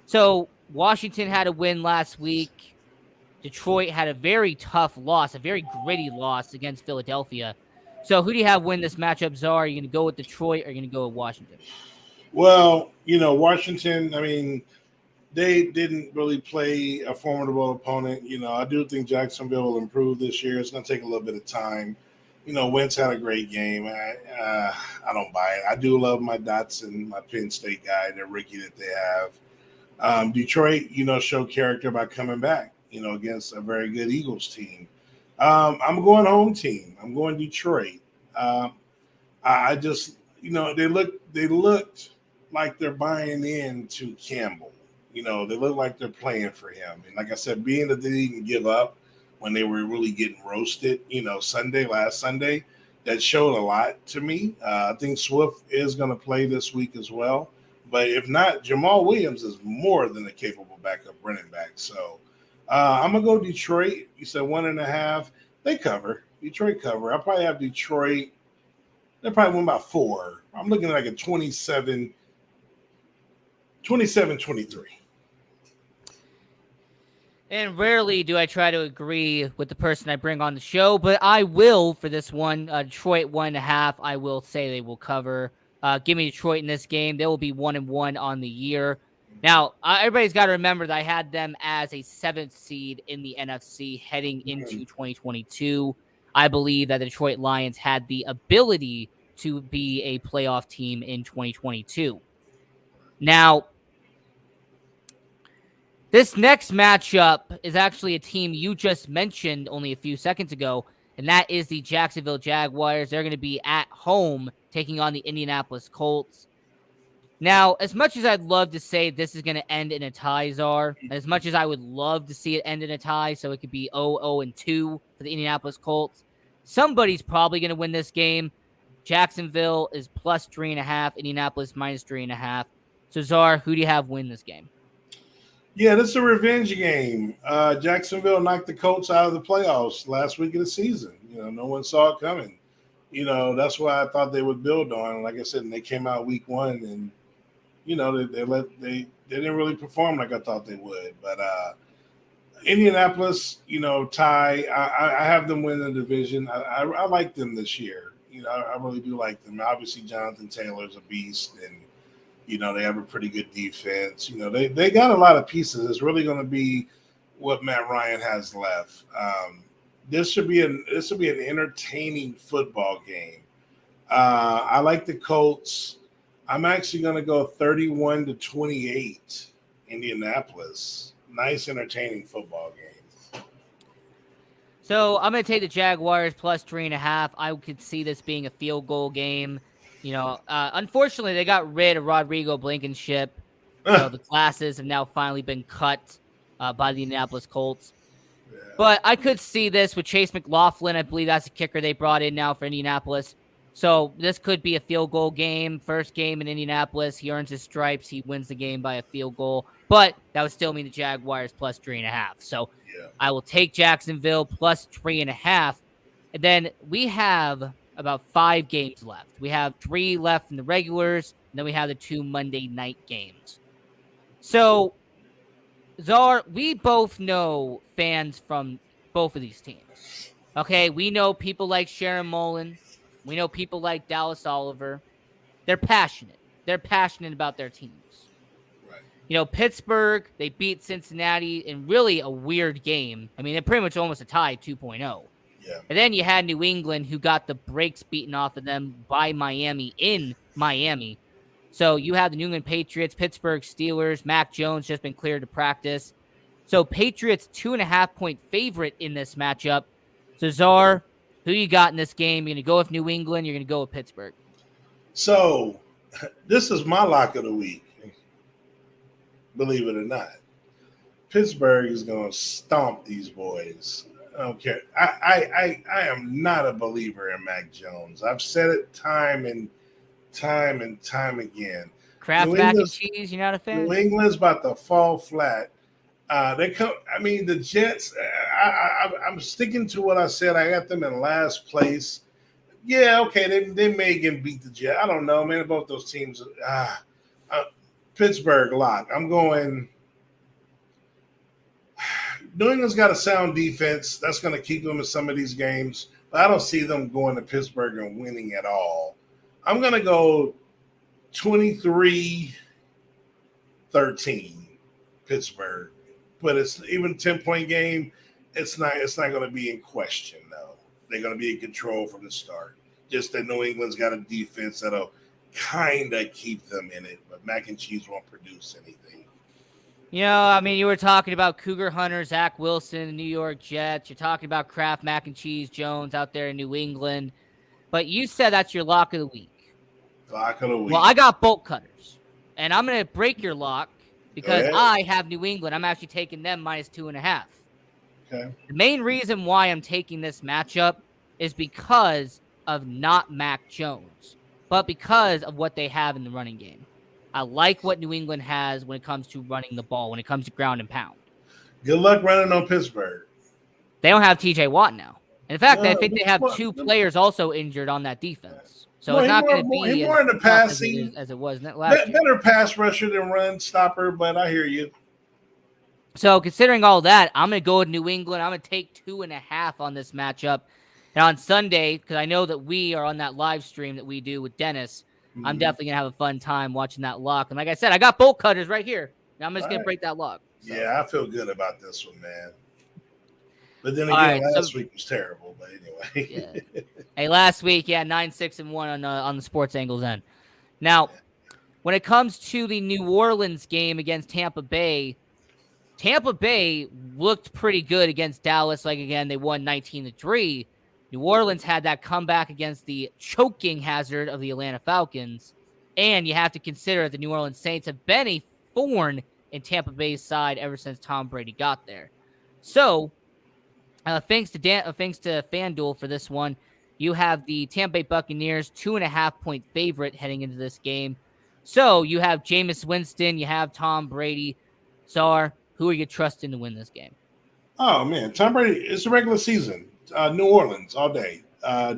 So Washington had a win last week. Detroit had a very tough loss, a very gritty loss against Philadelphia. So who do you have win this matchup, Czar? Are you going to go with Detroit or are you going to go with Washington? Well, Washington, they didn't really play a formidable opponent. I do think Jacksonville will improve this year. It's going to take a little bit of time. Wentz had a great game. I don't buy it. I do love my Dotson, my Penn State guy, the rookie that they have. Detroit, showed character by coming back, against a very good Eagles team. I'm going home team. I'm going Detroit. I just, they looked like they're buying into Campbell. They look like they're playing for him. And like I said, being that they didn't give up when they were really getting roasted, last Sunday, that showed a lot to me. I think Swift is going to play this week as well. But if not, Jamal Williams is more than a capable backup running back. So I'm going to go Detroit. You said 1.5. They cover. Detroit cover. I'll probably have Detroit. They'll probably win by 4. I'm looking at like a 27-23. And rarely do I try to agree with the person I bring on the show, but I will for this one. Detroit 1.5. I will say they will cover. Give me Detroit in this game. They will be 1-1 on the year. Now, everybody's got to remember that I had them as a 7th seed in the NFC heading into 2022. I believe that the Detroit Lions had the ability to be a playoff team in 2022. Now, this next matchup is actually a team you just mentioned only a few seconds ago, and that is the Jacksonville Jaguars. They're going to be at home taking on the Indianapolis Colts. Now, as much as I'd love to say this is going to end in a tie, Czar, as much as I would love to see it end in a tie so it could be 0-2 for the Indianapolis Colts, somebody's probably going to win this game. Jacksonville is plus 3.5, Indianapolis minus 3.5. So, Czar, who do you have win this game? Yeah, this is a revenge game. Jacksonville knocked the Colts out of the playoffs last week of the season. No one saw it coming. That's why I thought they would build on. Like I said, and they came out week one, and they didn't really perform like I thought they would. But Indianapolis, tie. I have them win the division. I like them this year. I really do like them. Obviously, Jonathan Taylor's a beast, and they have a pretty good defense. They got a lot of pieces. It's really going to be what Matt Ryan has left. This should be an entertaining football game. I like the Colts. I'm actually going to go 31-28 Indianapolis. Nice, entertaining football game. So I'm going to take the Jaguars plus 3.5. I could see this being a field goal game. Unfortunately, they got rid of Rodrigo Blankenship. The classes have now finally been cut by the Indianapolis Colts. Yeah. But I could see this with Chase McLaughlin. I believe that's a kicker they brought in now for Indianapolis. So this could be a field goal game. First game in Indianapolis. He earns his stripes. He wins the game by a field goal. But that would still mean the Jaguars plus 3.5. So yeah. I will take Jacksonville plus 3.5. And then we have about 5 games left. We have 3 left in the regulars, and then we have the 2 Monday night games. So, Czar, we both know fans from both of these teams. Okay, we know people like Sharon Mullen. We know people like Dallas Oliver. They're passionate. They're passionate about their teams. Right. Pittsburgh, they beat Cincinnati in really a weird game. I mean, they're pretty much almost a tie 2.0. Yeah. And then you had New England, who got the brakes beaten off of them by Miami in Miami. So you have the New England Patriots, Pittsburgh Steelers. Mac Jones just been cleared to practice. So Patriots 2.5-point favorite in this matchup. So Czar, who you got in this game? You're going to go with New England. You're going to go with Pittsburgh. So this is my lock of the week. Believe it or not. Pittsburgh is going to stomp these boys. I don't care. I am not a believer in Mac Jones. I've said it time and time again. Kraft mac and cheese, you're not a fan? New England's about to fall flat. The Jets, I'm sticking to what I said. I got them in last place. Yeah, okay, they may again beat the Jets. I don't know, man, about those teams. Pittsburgh lock. I'm going – New England's got a sound defense. That's going to keep them in some of these games. But I don't see them going to Pittsburgh and winning at all. I'm going to go 23-13 Pittsburgh. But it's even a 10-point game. It's not going to be in question, though. They're going to be in control from the start. Just that New England's got a defense that'll kind of keep them in it. But mac and cheese won't produce anything. You were talking about Cougar Hunter, Zach Wilson, the New York Jets. You're talking about Kraft Mac and Cheese Jones out there in New England. But you said that's your lock of the week. Lock of the week. Well, I got bolt cutters. And I'm going to break your lock because I have New England. I'm actually taking them minus 2.5. Okay. The main reason why I'm taking this matchup is because of not Mac Jones, but because of what they have in the running game. I like what New England has when it comes to running the ball, when it comes to ground and pound. Good luck running on Pittsburgh. They don't have TJ Watt now. In fact, I think they have 2 players also injured on that defense. So it's not going to be more in the passing as it was last year. Better pass rusher than run stopper, but I hear you. So considering all that, I'm going to go with New England. I'm going to take 2.5 on this matchup. And on Sunday, because I know that we are on that live stream that we do with Dennis, I'm definitely going to have a fun time watching that lock. And like I said, I got bolt cutters right here. Now I'm just going to break that lock. So. Yeah, I feel good about this one, man. But then again, last week was terrible. But anyway. Yeah. Hey, last week, 9-6-1 on the sports angles end. Now, when it comes to the New Orleans game against Tampa Bay looked pretty good against Dallas. Like, again, they won 19-3. New Orleans had that comeback against the choking hazard of the Atlanta Falcons. And you have to consider that the New Orleans Saints have been a thorn in Tampa Bay's side ever since Tom Brady got there. So, thanks to FanDuel for this one, you have the Tampa Bay Buccaneers 2.5-point favorite heading into this game. So, you have Jameis Winston, you have Tom Brady. Czar, who are you trusting to win this game? Oh man, Tom Brady. It's a regular season. New Orleans all day.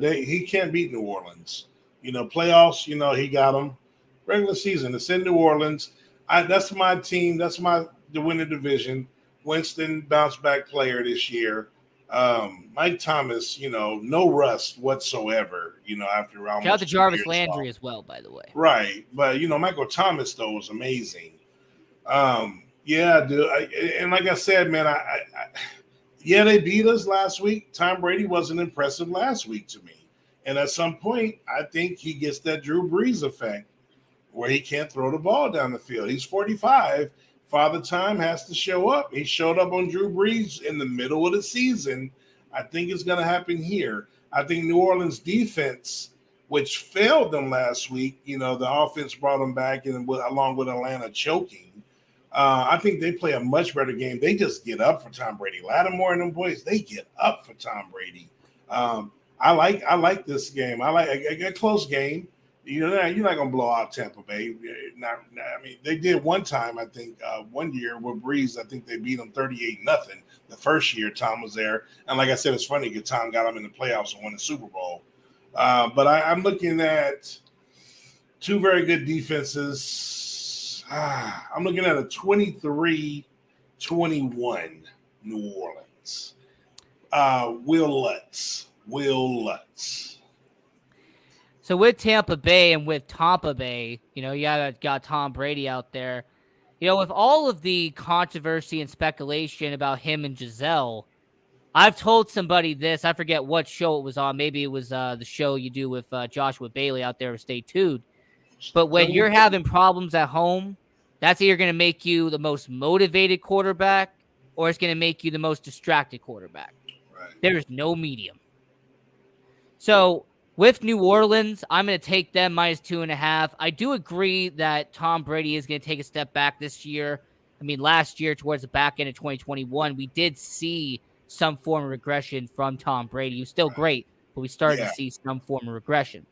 He can't beat New Orleans. Playoffs. He got them. Regular season. It's in New Orleans. That's my team. That's to win the division. Winston bounce back player this year. Mike Thomas. No rust whatsoever. After almost shout out to 2 Jarvis years Landry off. as well, by the way. Right, but Michael Thomas though was amazing. Yeah, dude. And like I said, man, yeah, they beat us last week. Tom Brady wasn't impressive last week to me. And at some point, I think he gets that Drew Brees effect where he can't throw the ball down the field. He's 45. Father Time has to show up. He showed up on Drew Brees in the middle of the season. I think it's going to happen here. I think New Orleans defense, which failed them last week, the offense brought them back and along with Atlanta choking. I think they play a much better game. They just get up for Tom Brady. Lattimore and them boys, they get up for Tom Brady. I like this game. I like a close game. You're not gonna blow out Tampa Bay. They did one time. I think 1 year with Breeze. I think they beat them 38-0. The first year Tom was there, and like I said, it's funny because Tom got them in the playoffs and won the Super Bowl. But I'm looking at two very good defenses. I'm looking at a 23-21 New Orleans. Will Lutz. So with Tampa Bay and with Tampa Bay, you got Tom Brady out there. With all of the controversy and speculation about him and Giselle, I've told somebody this. I forget what show it was on. Maybe it was the show you do with Joshua Bailey out there. Stay tuned. But when you're having problems at home, that's either going to make you the most motivated quarterback or it's going to make you the most distracted quarterback. Right. There's no medium. So with New Orleans, I'm going to take them -2.5. I do agree that Tom Brady is going to take a step back this year. Last year towards the back end of 2021, we did see some form of regression from Tom Brady. He was still great, but we started to see some form of regression.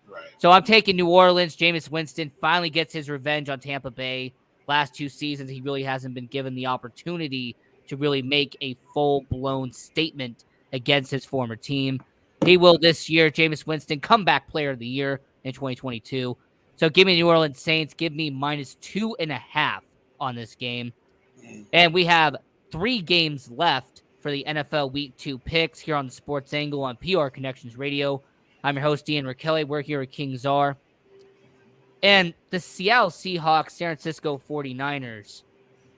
Right. So I'm taking New Orleans. Jameis Winston finally gets his revenge on Tampa Bay. Last 2 seasons, he really hasn't been given the opportunity to really make a full-blown statement against his former team. He will this year. Jameis Winston, comeback player of the year in 2022. So give me New Orleans Saints. Give me -2.5 on this game. And we have 3 games left for the NFL Week 2 picks here on the Sports Angle on PR Connections Radio. I'm your host, Ian Rakelli. We're here at King Czar. And the Seattle Seahawks, San Francisco 49ers.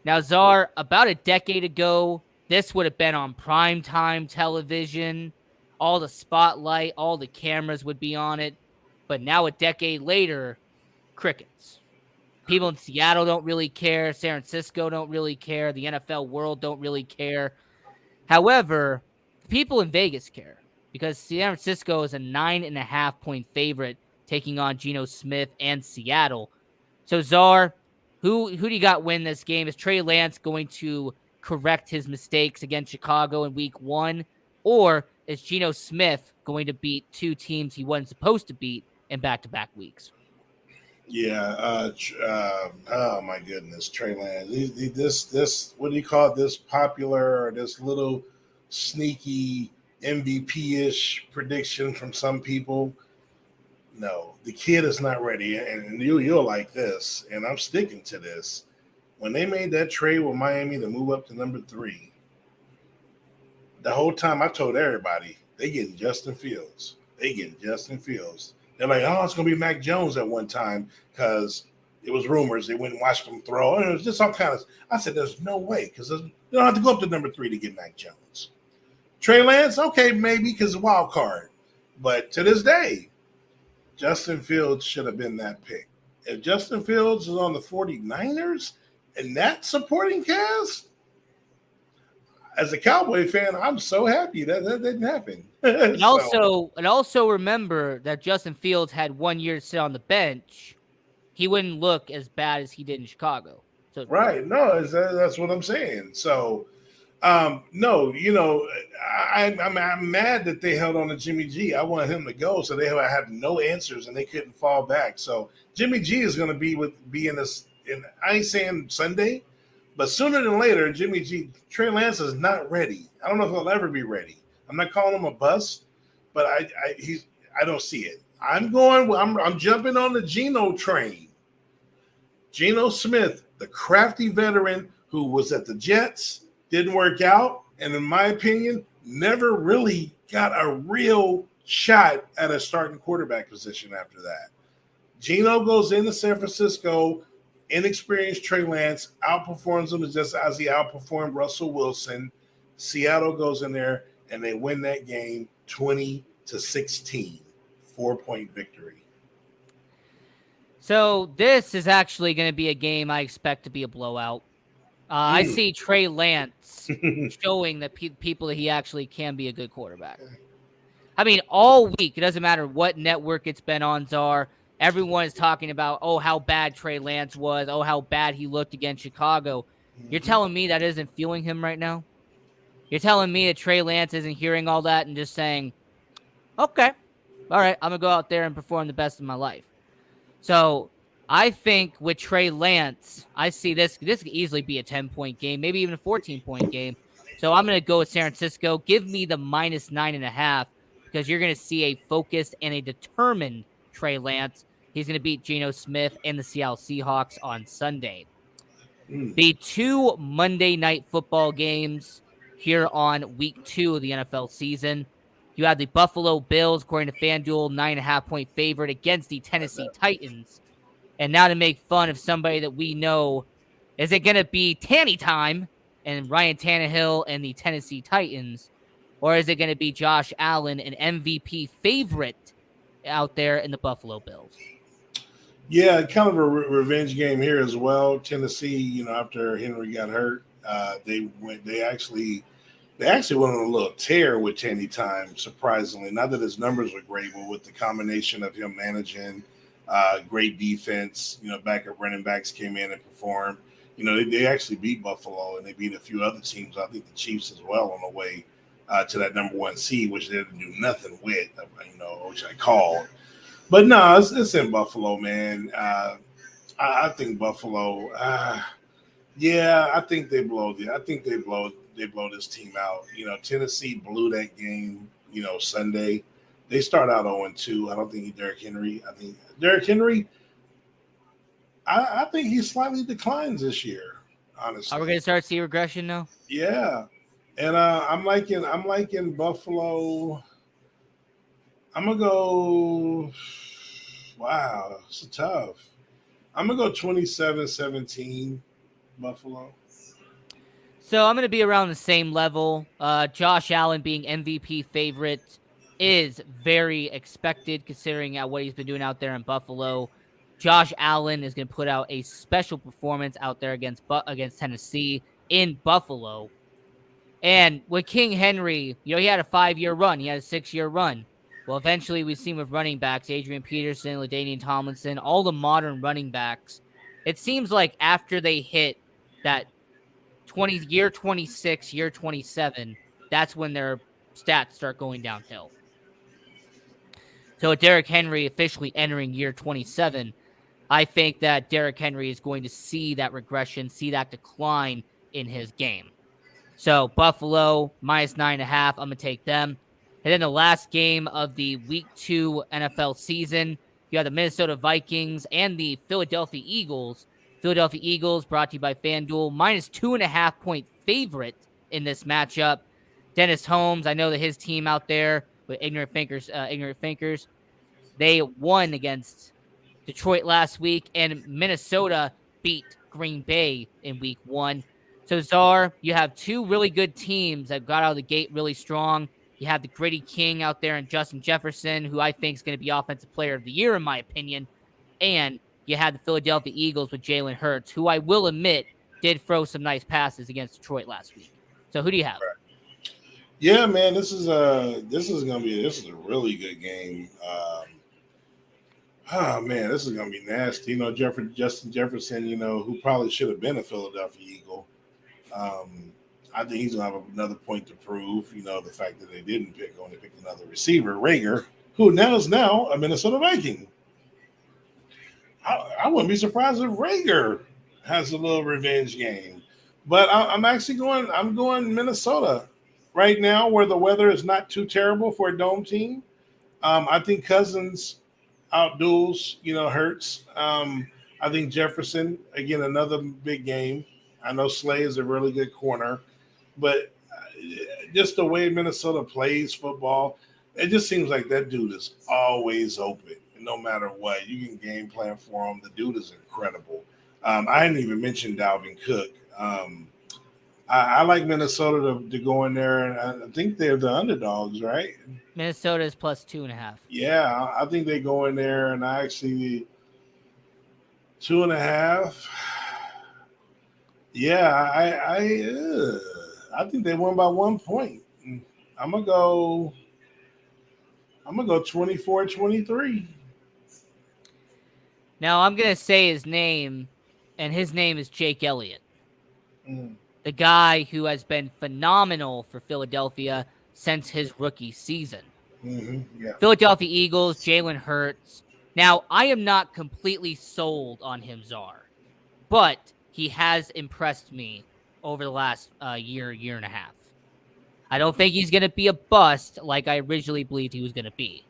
Now, Czar, about a decade ago, this would have been on primetime television. All the spotlight, all the cameras would be on it. But now, a decade later, crickets. People in Seattle don't really care. San Francisco don't really care. The NFL world don't really care. However, people in Vegas care because San Francisco is a 9.5-point favorite taking on Geno Smith and Seattle. So, Czar, who do you got win this game? Is Trey Lance going to correct his mistakes against Chicago in week 1? Or is Geno Smith going to beat 2 teams he wasn't supposed to beat in back-to-back weeks? Yeah. Oh my goodness, Trey Lance. This what do you call it? This popular or this little sneaky MVP-ish prediction from some people. No, the kid is not ready, and you'll like this, and I'm sticking to this. When they made that trade with Miami to move up to number 3, the whole time I told everybody they getting Justin Fields. They're like, oh, it's going to be Mac Jones at one time because it was rumors. They went and watched him throw. And it was just all kind of – I said, there's no way because you don't have to go up to number 3 to get Mac Jones. Trey Lance, okay, maybe because of wild card. But to this day, Justin Fields should have been that pick. If Justin Fields is on the 49ers and that supporting cast, as a Cowboy fan, I'm so happy that didn't happen. And also remember that Justin Fields had 1 year to sit on the bench. He wouldn't look as bad as he did in Chicago. So right. No, that's what I'm saying. So, no, I'm mad that they held on to Jimmy G. I wanted him to go, so they had no answers and they couldn't fall back. So Jimmy G is going to be in this. I ain't saying Sunday, But sooner than later, Trey Lance is not ready. I don't know if he'll ever be ready. I'm not calling him a bust, but I don't see it. I'm jumping on the Geno train. Geno Smith, the crafty veteran who was at the Jets, didn't work out, and in my opinion, never really got a real shot at a starting quarterback position after that. Geno goes into San Francisco, inexperienced Trey Lance, outperforms him just as he outperformed Russell Wilson. Seattle goes in there, and they win that game 20-16, 4-point victory. So this is actually going to be a game I expect to be a blowout. I see Trey Lance showing that people that he actually can be a good quarterback. I mean, all week, it doesn't matter what network it's been on, Czar. Everyone is talking about, oh, how bad Trey Lance was. Oh, how bad he looked against Chicago. You're telling me that isn't fueling him right now? You're telling me that Trey Lance isn't hearing all that and just saying, okay, all right, I'm going to go out there and perform the best of my life. So I think with Trey Lance, I see this could easily be a 10-point game, maybe even a 14-point game. So I'm going to go with San Francisco. Give me the -9.5 because you're going to see a focused and a determined Trey Lance. He's going to beat Geno Smith and the Seattle Seahawks on Sunday. The 2 Monday Night Football games here on week 2 of the NFL season. You have the Buffalo Bills, according to FanDuel, 9.5-point favorite against the Tennessee Titans. And now to make fun of somebody that we know, is it going to be Tanny time and Ryan Tannehill and the Tennessee Titans? Or is it going to be Josh Allen, an MVP favorite out there in the Buffalo Bills? Yeah, kind of a revenge game here as well. Tennessee, after Henry got hurt, they actually went on a little tear with Tanny time, surprisingly. Not that his numbers were great, but with the combination of him managing great defense, back at running backs came in and performed. They actually beat Buffalo and they beat a few other teams. I think the Chiefs as well on the way to that number 1 seed, which they didn't do nothing with, which I called. But no, it's in Buffalo, man. I think Buffalo. I think they blow this team out. Tennessee blew that game. Sunday. They start out 0-2. I don't think Derrick Henry. I think Derrick Henry. I think he slightly declines this year. Honestly, are we going to start to see regression now? Yeah, and I'm liking Buffalo. I'm gonna go. Wow, it's tough. I'm gonna go 27-17, Buffalo. So I'm going to be around the same level. Josh Allen being MVP favorite is very expected considering what he's been doing out there in Buffalo. Josh Allen is going to put out a special performance out there against Tennessee in Buffalo. And with King Henry, he had a 5-year run. He had a 6-year run. Well, eventually we've seen with running backs, Adrian Peterson, LaDainian Tomlinson, all the modern running backs, it seems like after they hit that year 26, year 27, that's when their stats start going downhill. So with Derrick Henry officially entering year 27, I think that Derrick Henry is going to see that regression, see that decline in his game. So Buffalo, -9.5, I'm going to take them. And then the last game of the Week 2 NFL season, you have the Minnesota Vikings and the Philadelphia Eagles. Philadelphia Eagles, brought to you by FanDuel, -2.5-point favorite in this matchup. Dennis Holmes, I know that his team out there with Ignorant Thinkers, they won against Detroit last week, and Minnesota beat Green Bay in Week 1. So, Czar, you have 2 really good teams that got out of the gate really strong. You have the gritty king out there in Justin Jefferson, who I think is going to be Offensive Player of the Year, in my opinion. And you had the Philadelphia Eagles with Jalen Hurts, who I will admit did throw some nice passes against Detroit last week. So who do you have? Yeah, man, this is a really good game. This is gonna be nasty. Justin Jefferson, who probably should have been a Philadelphia Eagle. I think he's gonna have another point to prove. The fact that they didn't picked another receiver, Rager, who is now a Minnesota Viking. I wouldn't be surprised if Rager has a little revenge game. But I'm actually going. I'm going Minnesota right now, where the weather is not too terrible for a dome team. I think Cousins outduels, Hurts. I think Jefferson again another big game. I know Slay is a really good corner, but just the way Minnesota plays football, it just seems like that dude is always open. No matter what, you can game plan for him. The dude is incredible. I didn't even mention Dalvin Cook. I like Minnesota to go in there, and I think they're the underdogs, right? Minnesota is plus 2.5. Yeah, I think they go in there, and I actually 2.5. Yeah, I think they won by 1 point. I'm gonna go. I'm gonna go 24-23. Now I'm gonna say his name, and his name is Jake Elliott, Mm. the guy who has been phenomenal for Philadelphia since his rookie season. Yeah. Philadelphia Eagles, Jalen Hurts. Now, I am not completely sold on him, Czar, but he has impressed me over the last year and a half. I don't think he's going to be a bust like I originally believed he was going to be.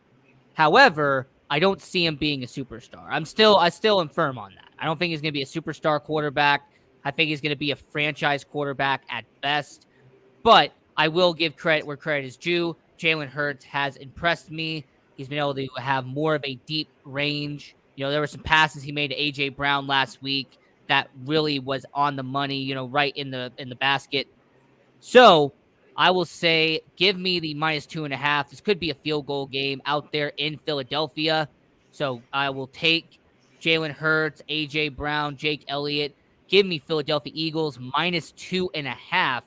However, I don't see him being a superstar. I still am firm on that. I don't think he's going to be a superstar quarterback. I think he's going to be a franchise quarterback at best. But I will give credit where credit is due. Jalen Hurts has impressed me. He's been able to have more of a deep range. There were some passes he made to A.J. Brown last week that really was on the money, right in the basket. So I will say, give me the minus 2.5. This could be a field goal game out there in Philadelphia. So I will take Jalen Hurts, A.J. Brown, Jake Elliott. Give me Philadelphia Eagles minus 2.5.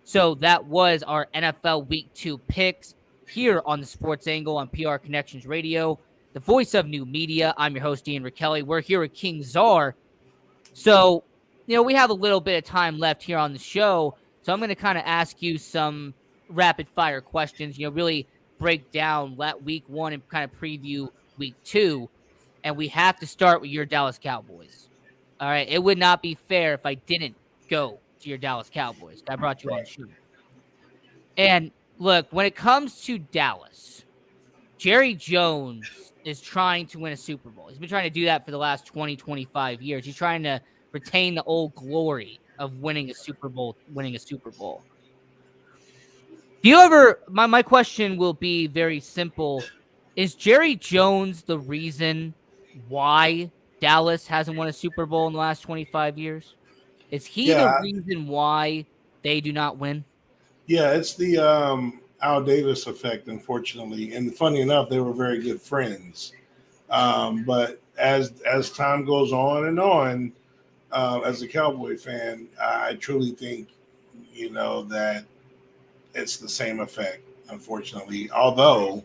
So that was our NFL Week 2 picks here on the Sports Angle on PR Connections Radio, the voice of new media. I'm your host, Ian Kelly. We're here with King Czar. So, we have a little bit of time left here on the show. So I'm going to kind of ask you some rapid fire questions, really break down week 1 and kind of preview week 2. And we have to start with your Dallas Cowboys. All right. It would not be fair if I didn't go to your Dallas Cowboys. I brought you on the show. And look, when it comes to Dallas, Jerry Jones is trying to win a Super Bowl. He's been trying to do that for the last 20, 25 years. He's trying to retain the old glory of winning a Super Bowl. Do you ever, my question will be very simple. Is Jerry Jones the reason why Dallas hasn't won a Super Bowl in the last 25 years? Is he the Yeah, reason why they do not win? yeah. It's the Al Davis effect, unfortunately. And funny enough, they were very good friends. But as time goes on and on, as a Cowboy fan, I truly think that it's the same effect. Unfortunately, although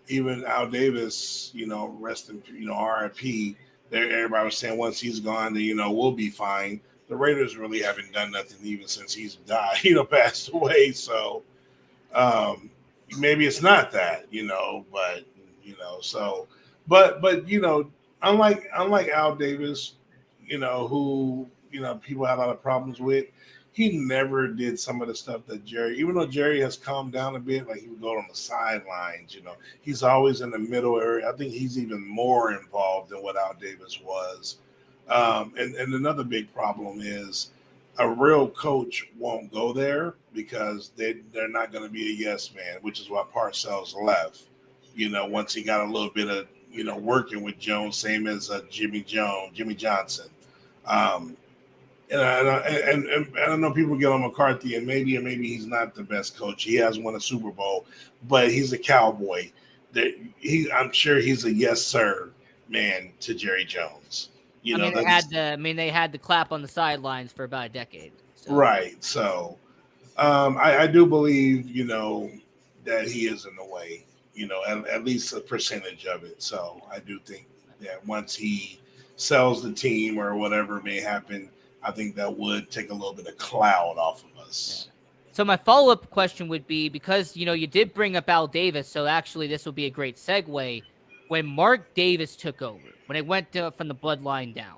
even Al Davis, rest in RIP. Everybody was saying once he's gone, then we'll be fine. The Raiders really haven't done nothing even since he's died, passed away. So maybe it's not that, but so, but unlike Al Davis, who people have a lot of problems with. He never did some of the stuff that Jerry, even though Jerry has calmed down a bit, like he would go on the sidelines, he's always in the middle area. I think he's even more involved than what Al Davis was. And another big problem is a real coach won't go there because they're not going to be a yes man, which is why Parcells left, once he got a little bit of, working with Jones, same as Jimmy Johnson. And I know people get on McCarthy, and maybe he's not the best coach. He has won a Super Bowl, but he's a Cowboy. I'm sure he's a yes sir man to Jerry Jones. They had the clap on the sidelines for about a decade. So. Right. So I do believe that he is in the way. At least a percentage of it. So I do think that once he sells the team or whatever may happen, I think that would take a little bit of cloud off of us. Yeah. So my follow-up question would be, because, you did bring up Al Davis, so actually this will be a great segue. When Mark Davis took over, when it went from the bloodline down,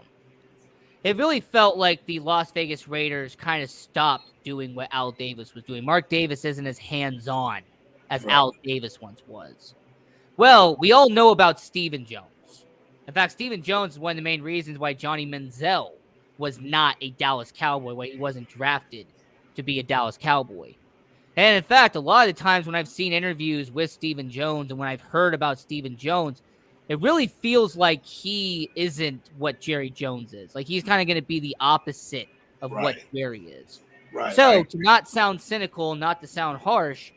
it really felt like the Las Vegas Raiders kind of stopped doing what Al Davis was doing. Mark Davis isn't as hands-on as Right. Al Davis once was. Well, we all know about Stephen Jones. In fact, Stephen Jones is one of the main reasons why Johnny Manziel was not a Dallas Cowboy, why he wasn't drafted to be a Dallas Cowboy. And in fact, a lot of the times when I've seen interviews with Stephen Jones and when I've heard about Stephen Jones, it really feels like he isn't what Jerry Jones is. Like he's kind of going to be the opposite of what Right. Jerry is. Right. So to not sound cynical, not to sound harsh,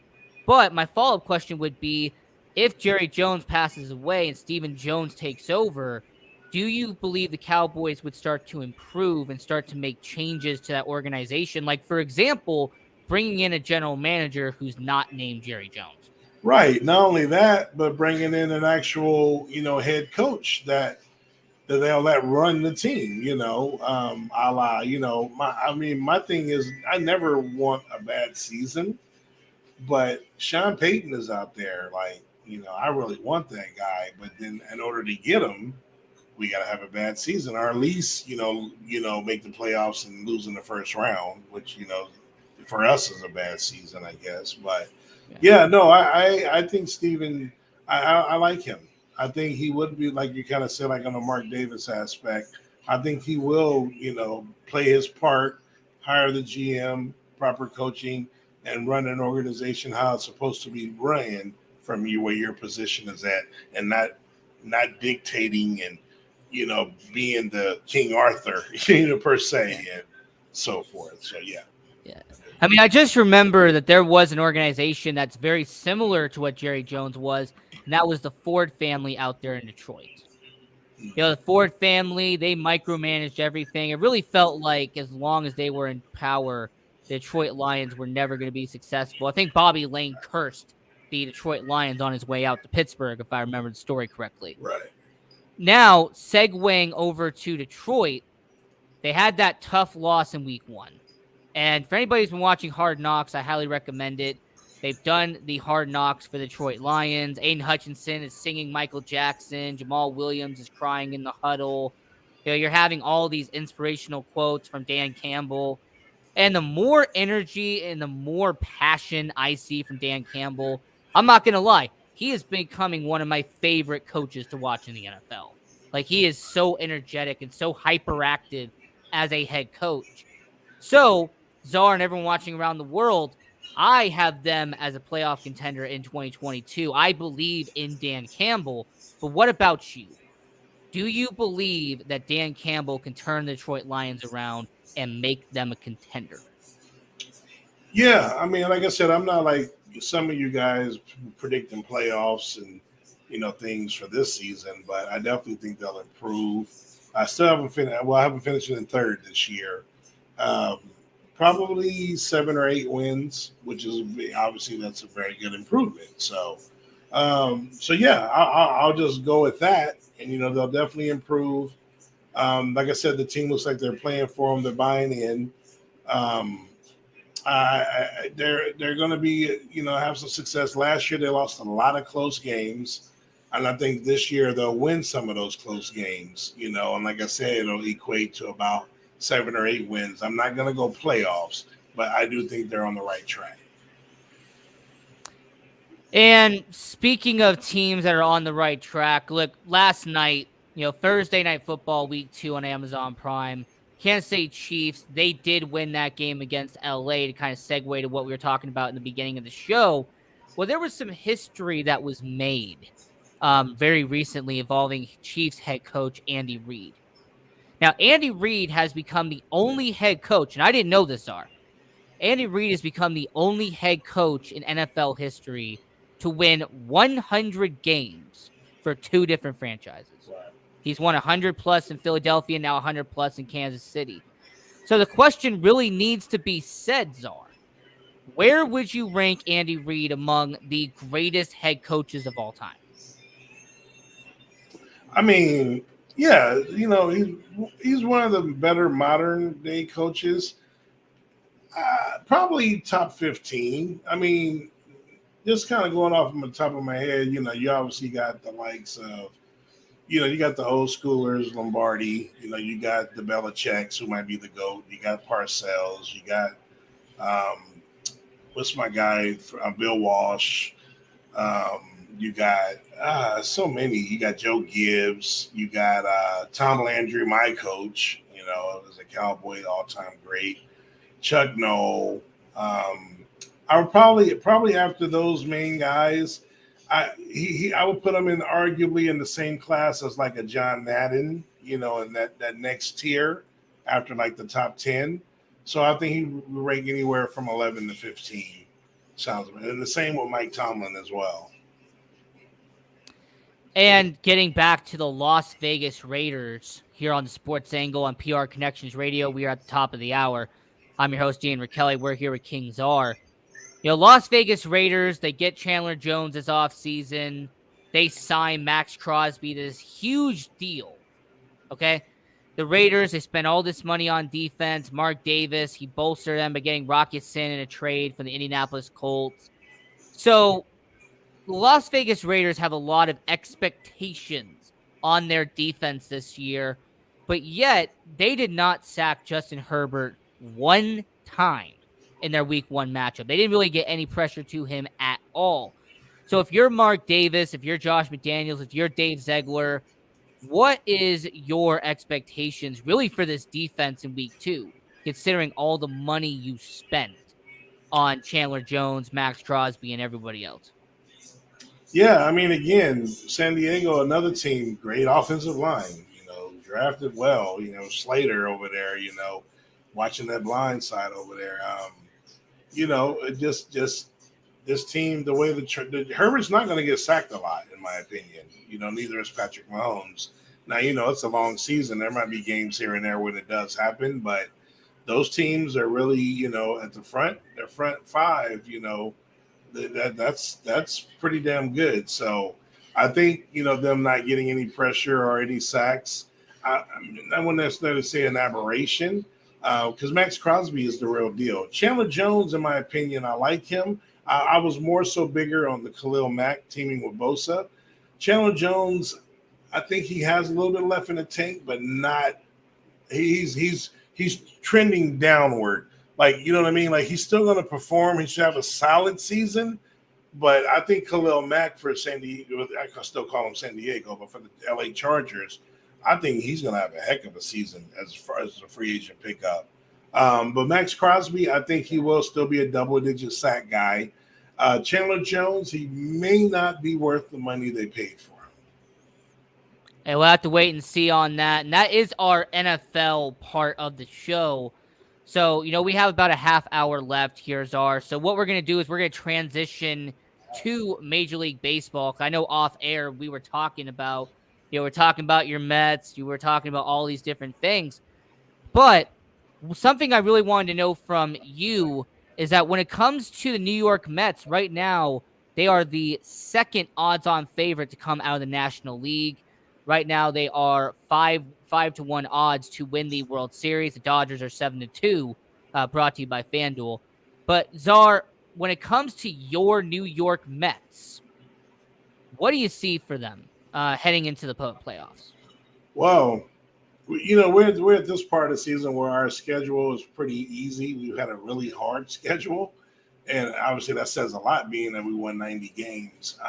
but my follow-up question would be, if Jerry Jones passes away and Stephen Jones takes over, do you believe the Cowboys would start to improve and start to make changes to that organization? Like, for example, bringing in a general manager who's not named Jerry Jones. Right. Not only that, but bringing in an actual, head coach that they'll let run the team, a la, my thing is I never want a bad season, but Sean Payton is out there. Like, I really want that guy, but then in order to get him, we got to have a bad season, or at least, make the playoffs and lose in the first round, which, for us is a bad season, I guess. But yeah, no, I think Steven, I like him. I think he would be, like you kind of said, like on the Mark Davis aspect. I think he will, play his part, hire the GM, proper coaching, and run an organization how it's supposed to be ran from you where your position is at, and not dictating and being the King Arthur, per se, and so forth. So yeah. Yeah. I mean, I just remember that there was an organization that's very similar to what Jerry Jones was, and that was the Ford family out there in Detroit. The Ford family, they micromanaged everything. It really felt like as long as they were in power, the Detroit Lions were never going to be successful. I think Bobby Lane cursed the Detroit Lions on his way out to Pittsburgh, if I remember the story correctly. Right. Now, segueing over to Detroit, they had that tough loss in week 1. And for anybody who's been watching Hard Knocks, I highly recommend it. They've done the Hard Knocks for the Detroit Lions. Aiden Hutchinson is singing Michael Jackson. Jamal Williams is crying in the huddle. You're having all these inspirational quotes from Dan Campbell. And the more energy and the more passion I see from Dan Campbell, I'm not going to lie, he is becoming one of my favorite coaches to watch in the NFL. Like, he is so energetic and so hyperactive as a head coach. So, Czar and everyone watching around the world, I have them as a playoff contender in 2022. I believe in Dan Campbell, but what about you? Do you believe that Dan Campbell can turn the Detroit Lions around and make them a contender? Yeah, I mean, like I said, I'm not like some of you guys predicting playoffs and things for this season, but I definitely think they'll improve. I still haven't finished. Well, I haven't finished in third this year. Probably 7 or 8 wins, which is obviously that's a very good improvement. So, yeah, I'll just go with that, and they'll definitely improve. Like I said, the team looks like they're playing for them. They're buying in. They're going to be have some success. Last year they lost a lot of close games, and I think this year they'll win some of those close games. And like I said, it'll equate to about 7 or 8 wins. I'm not going to go playoffs, but I do think they're on the right track. And speaking of teams that are on the right track, look, last night, Thursday Night Football Week 2 on Amazon Prime, Kansas City Chiefs, they did win that game against LA to kind of segue to what we were talking about in the beginning of the show. Well, there was some history that was made very recently involving Chiefs head coach Andy Reid. Now, Andy Reid has become the only head coach, and I didn't know this, Andy Reid has become the only head coach in NFL history to win 100 games for 2 different franchises. He's won 100 plus in Philadelphia, now 100 plus in Kansas City. So the question really needs to be said, Czar. Where would you rank Andy Reid among the greatest head coaches of all time? I mean, yeah, he's one of the better modern day coaches. Probably top 15. I mean, just kind of going off from the top of my head, you obviously got the likes of, You got the old schoolers, Lombardi. You got the Belichicks, who might be the GOAT. You got Parcells. You got, what's my guy, Bill Walsh. You got so many. You got Joe Gibbs. You got Tom Landry, my coach, as a Cowboy all-time great. Chuck Noll. I would probably after those main guys, I would put him in arguably in the same class as like a John Madden, in that next tier after like the top 10. So I think he would rank anywhere from 11 to 15. Sounds, and the same with Mike Tomlin as well. And getting back to the Las Vegas Raiders here on the Sports Angle on PR Connections Radio, we are at the top of the hour. I'm your host, Ian Kelly. We're here with King Czar. Las Vegas Raiders, they get Chandler Jones this offseason. They sign Max Crosby to this huge deal. Okay? The Raiders, they spent all this money on defense. Mark Davis, he bolstered them by getting Rocky Sin in a trade from the Indianapolis Colts. So the Las Vegas Raiders have a lot of expectations on their defense this year, but yet they did not sack Justin Herbert one time in their week 1 matchup. They didn't really get any pressure to him at all. So if you're Mark Davis, if you're Josh McDaniels, if you're Dave Ziegler, what is your expectations really for this defense in week 2, considering all the money you spent on Chandler Jones, Max Crosby, and everybody else? Yeah, I mean, again, San Diego, another team, great offensive line, drafted well, Slater over there, watching that blind side over there. Just this team, the way Herbert's not going to get sacked a lot, in my opinion. Neither is Patrick Mahomes. Now, it's a long season. There might be games here and there when it does happen, but those teams are really, at the front, their front five, that's pretty damn good. So I think, them not getting any pressure or any sacks, I wouldn't necessarily say an aberration, because Max Crosby is the real deal. Chandler Jones, in my opinion, I like him. I was more so bigger on the Khalil Mack teaming with Bosa. Chandler Jones, I think he has a little bit left in the tank, but not. He's trending downward. Like, you know what I mean? Like, he's still going to perform. He should have a solid season. But I think Khalil Mack for San Diego, I can still call him San Diego, but for the LA Chargers, I think he's going to have a heck of a season as far as a free agent pickup. But Max Crosby, I think he will still be a double-digit sack guy. Chandler Jones, he may not be worth the money they paid for him. And we'll have to wait and see on that. And that is our NFL part of the show. So, we have about a half hour left here, Czar. So what we're going to do is we're going to transition to Major League Baseball. I know off air we were talking about, we're talking about your Mets. You were talking about all these different things. But something I really wanted to know from you is that when it comes to the New York Mets right now, they are the second odds-on favorite to come out of the National League. Right now, they are 5-1 odds to win the World Series. The Dodgers are 7-2, brought to you by FanDuel. But Czar, when it comes to your New York Mets, what do you see for them heading into the playoffs? Well, we're at this part of the season where our schedule is pretty easy. We've had a really hard schedule, and obviously that says a lot, being that we won 90 games.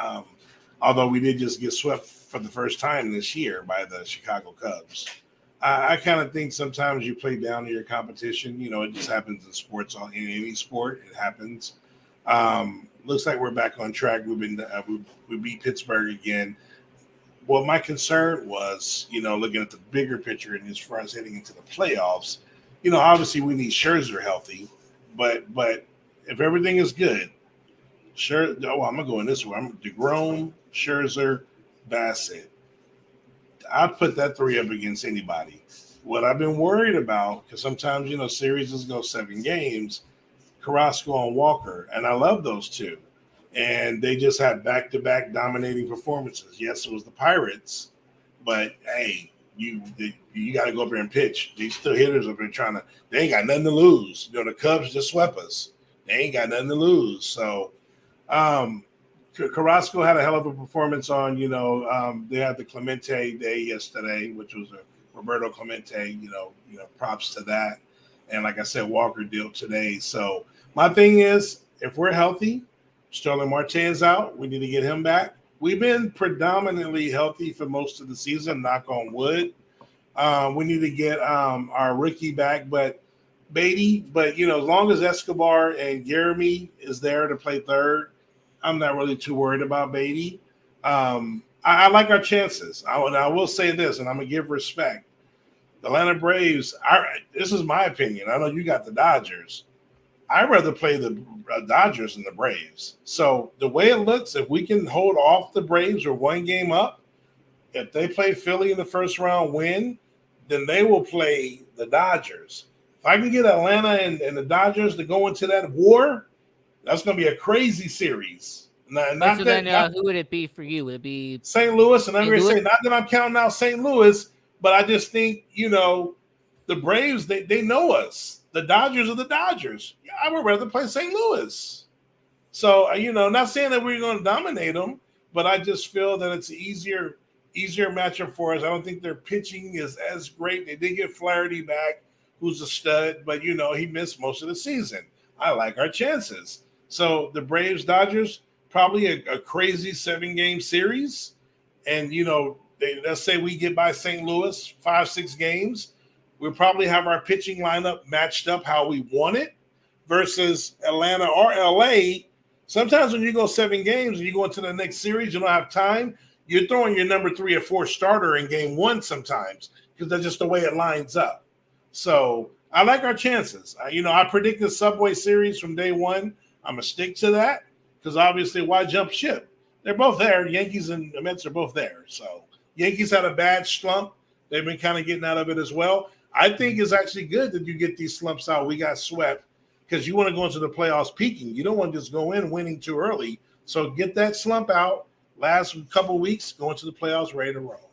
Although we did just get swept for the first time this year by the Chicago Cubs. I kind of think sometimes you play down to your competition. It just happens in sports, in any sport. It happens. Looks like we're back on track. We beat Pittsburgh again. Well, my concern was, looking at the bigger picture and as far as heading into the playoffs, obviously we need Scherzer healthy, but if everything is good, I'm going to go in this way. I'm DeGrom, Scherzer, Bassett. I'd put that 3 up against anybody. What I've been worried about, because sometimes, series go 7 games, Carrasco and Walker, and I love those two. And they just had back-to-back dominating performances. Yes, it was the Pirates, but hey, you got to go up there and pitch. These still hitters up there they ain't got nothing to lose. The Cubs just swept us. They ain't got nothing to lose. So, kind Carrasco had a hell of a performance on, they had the Clemente day yesterday, which was a Roberto Clemente, props to that. And like I said, Walker dealt today. So my thing is, if we're healthy, Sterling Marte's out. We need to get him back. We've been predominantly healthy for most of the season, knock on wood. We need to get our rookie back, but Beatty. But, as long as Escobar and Jeremy is there to play third, I'm not really too worried about Beatty. I like our chances. I will say this, and I'm going to give respect. The Atlanta Braves, this is my opinion. I know you got the Dodgers. I'd rather play the Dodgers than the Braves. So the way it looks, if we can hold off the Braves or one game up, if they play Philly in the first round, win, then they will play the Dodgers. If I can get Atlanta and the Dodgers to go into that war, that's going to be a crazy series. Who would it be for you? Would it be St. Louis? And I'm going to say, not that I'm counting out St. Louis, but I just think, the Braves, they know us. The Dodgers are the Dodgers. Yeah, I would rather play St. Louis. So, not saying that we're going to dominate them, but I just feel that it's an easier matchup for us. I don't think their pitching is as great. They did get Flaherty back, who's a stud, but, he missed most of the season. I like our chances. So the Braves, Dodgers, probably a crazy 7-game series. And, let's say we get by St. Louis 5-6 games. We'll probably have our pitching lineup matched up how we want it versus Atlanta or LA. Sometimes when you go 7 games and you go into the next series, you don't have time. You're throwing your number 3 or 4 starter in game 1 sometimes because that's just the way it lines up. So I like our chances. I predicted Subway Series from day one. I'm going to stick to that because obviously why jump ship? They're both there. Yankees and the Mets are both there. So Yankees had a bad slump. They've been kind of getting out of it as well. I think it's actually good that you get these slumps out. We got swept because you want to go into the playoffs peaking. You don't want to just go in winning too early. So get that slump out. Last couple of weeks, go into the playoffs ready to roll.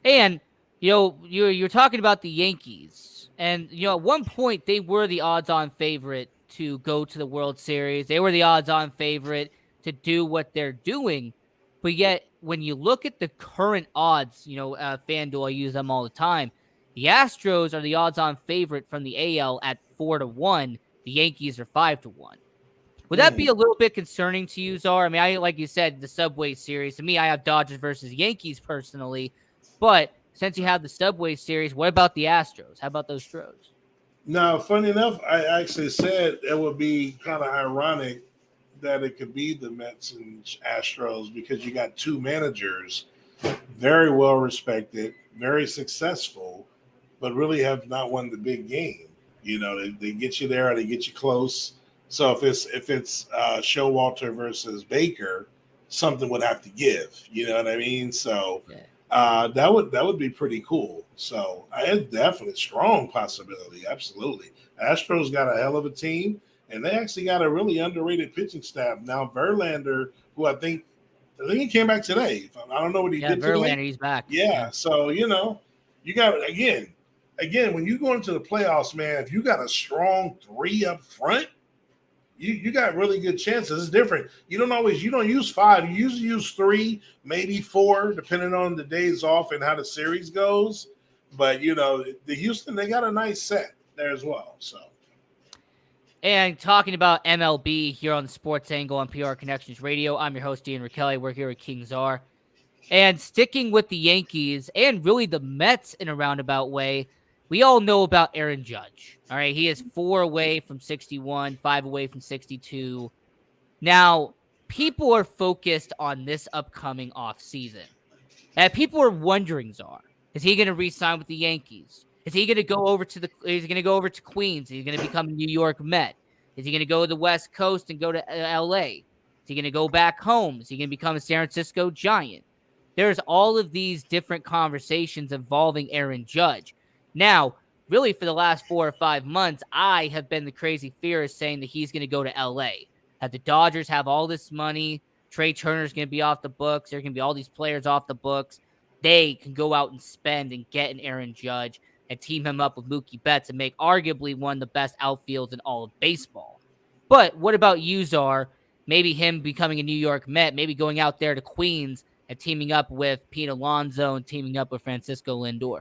And, you're talking about the Yankees. And, at one point, they were the odds-on favorite to go to the World Series. They were the odds-on favorite to do what they're doing. But yet, when you look at the current odds, FanDuel, I use them all the time. The Astros are the odds-on favorite from the AL at 4-1. The Yankees are 5-1. Would that be a little bit concerning to you, Czar? I mean, like you said, the Subway Series. To me, I have Dodgers versus Yankees personally. But since you have the Subway Series, what about the Astros? How about those Stros? Now, funny enough, I actually said it would be kind of ironic that it could be the Mets and Astros because you got 2 managers, very well respected, very successful, but really have not won the big game. They get you there or they get you close. So if it's Showalter versus Baker, something would have to give. You know what I mean? So that would be pretty cool. So it's definitely a strong possibility. Absolutely. Astros got a hell of a team, and they actually got a really underrated pitching staff. Now Verlander, who I think he came back today. I don't know what he did Verlander, today. he's back. Yeah. So, you got, again, when you go into the playoffs, man, if you got a strong 3 up front, you got really good chances. It's different. You don't use 5. You usually use 3, maybe 4, depending on the days off and how the series goes. But, the Houston, they got a nice set there as well. So. And talking about MLB here on the Sports Angle on PR Connections Radio, I'm your host, Ian Kelly. We're here with King Czar. And sticking with the Yankees and really the Mets in a roundabout way, we all know about Aaron Judge. All right, he is 4 away from 61, 5 away from 62. Now, people are focused on this upcoming offseason. And people are wondering, Czar, is he going to re-sign with the Yankees? Is he going to go over to Queens? Is he going to become a New York Met? Is he going to go to the West Coast and go to LA? Is he going to go back home? Is he going to become a San Francisco Giant? There's all of these different conversations involving Aaron Judge. Now, really for the last 4 or 5 months, I have been the crazy theorist saying that he's going to go to LA. That the Dodgers have all this money. Trey Turner's going to be off the books. There are going to be all these players off the books. They can go out and spend and get an Aaron Judge and team him up with Mookie Betts and make arguably one of the best outfields in all of baseball. But what about you, Czar? maybe him becoming a New York Met, maybe going out there to Queens and teaming up with Pete Alonso and teaming up with Francisco Lindor.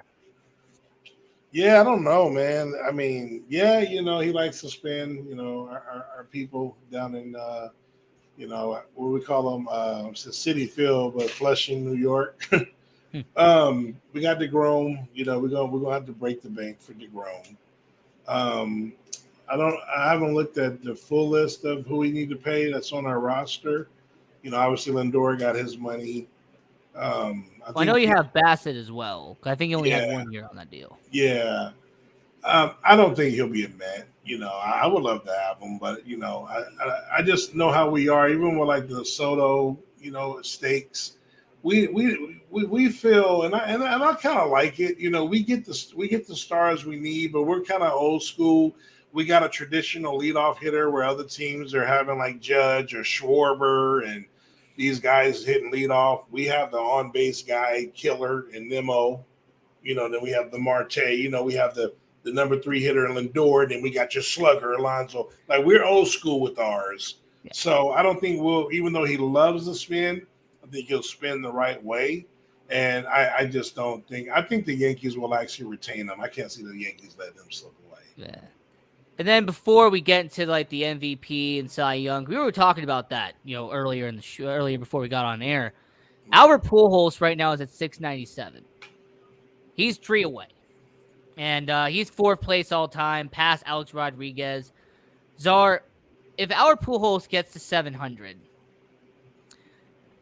Yeah, I don't know, man. I mean, yeah, he likes to spend, our people down in, what we call them, City Field, but Flushing, New York. We got DeGrom. We're gonna have to break the bank for DeGrom. Um, I haven't looked at the full list of who we need to pay that's on our roster. Obviously Lindor got his money. I know you have Bassett as well. I think he only had Yeah, 1 year on that deal. yeah. I don't think he'll be a Met. I would love to have him, but I just know how we are. Even with like the Soto, stakes, we feel, and I kind of like it. We get the stars we need, but we're kind of old school. We got a traditional leadoff hitter where other teams are having like Judge or Schwarber and these guys hitting leadoff. We have the on base guy killer and Nemo. Then we have the Marte. We have the number 3 hitter in Lindor. Then we got your slugger, Alonso. Like, we're old school with ours. Yeah. So I don't think even though he loves to spin, I think he'll spin the right way. And I just don't think, I think the Yankees will actually retain him. I can't see the Yankees letting them slip away. Yeah. And then before we get into like the MVP and Cy Young, we were talking about that, earlier in the show, earlier before we got on air. Albert Pujols right now is at 697. He's 3 away. And he's 4th place all time, past Alex Rodriguez. Czar, if Albert Pujols gets to 700,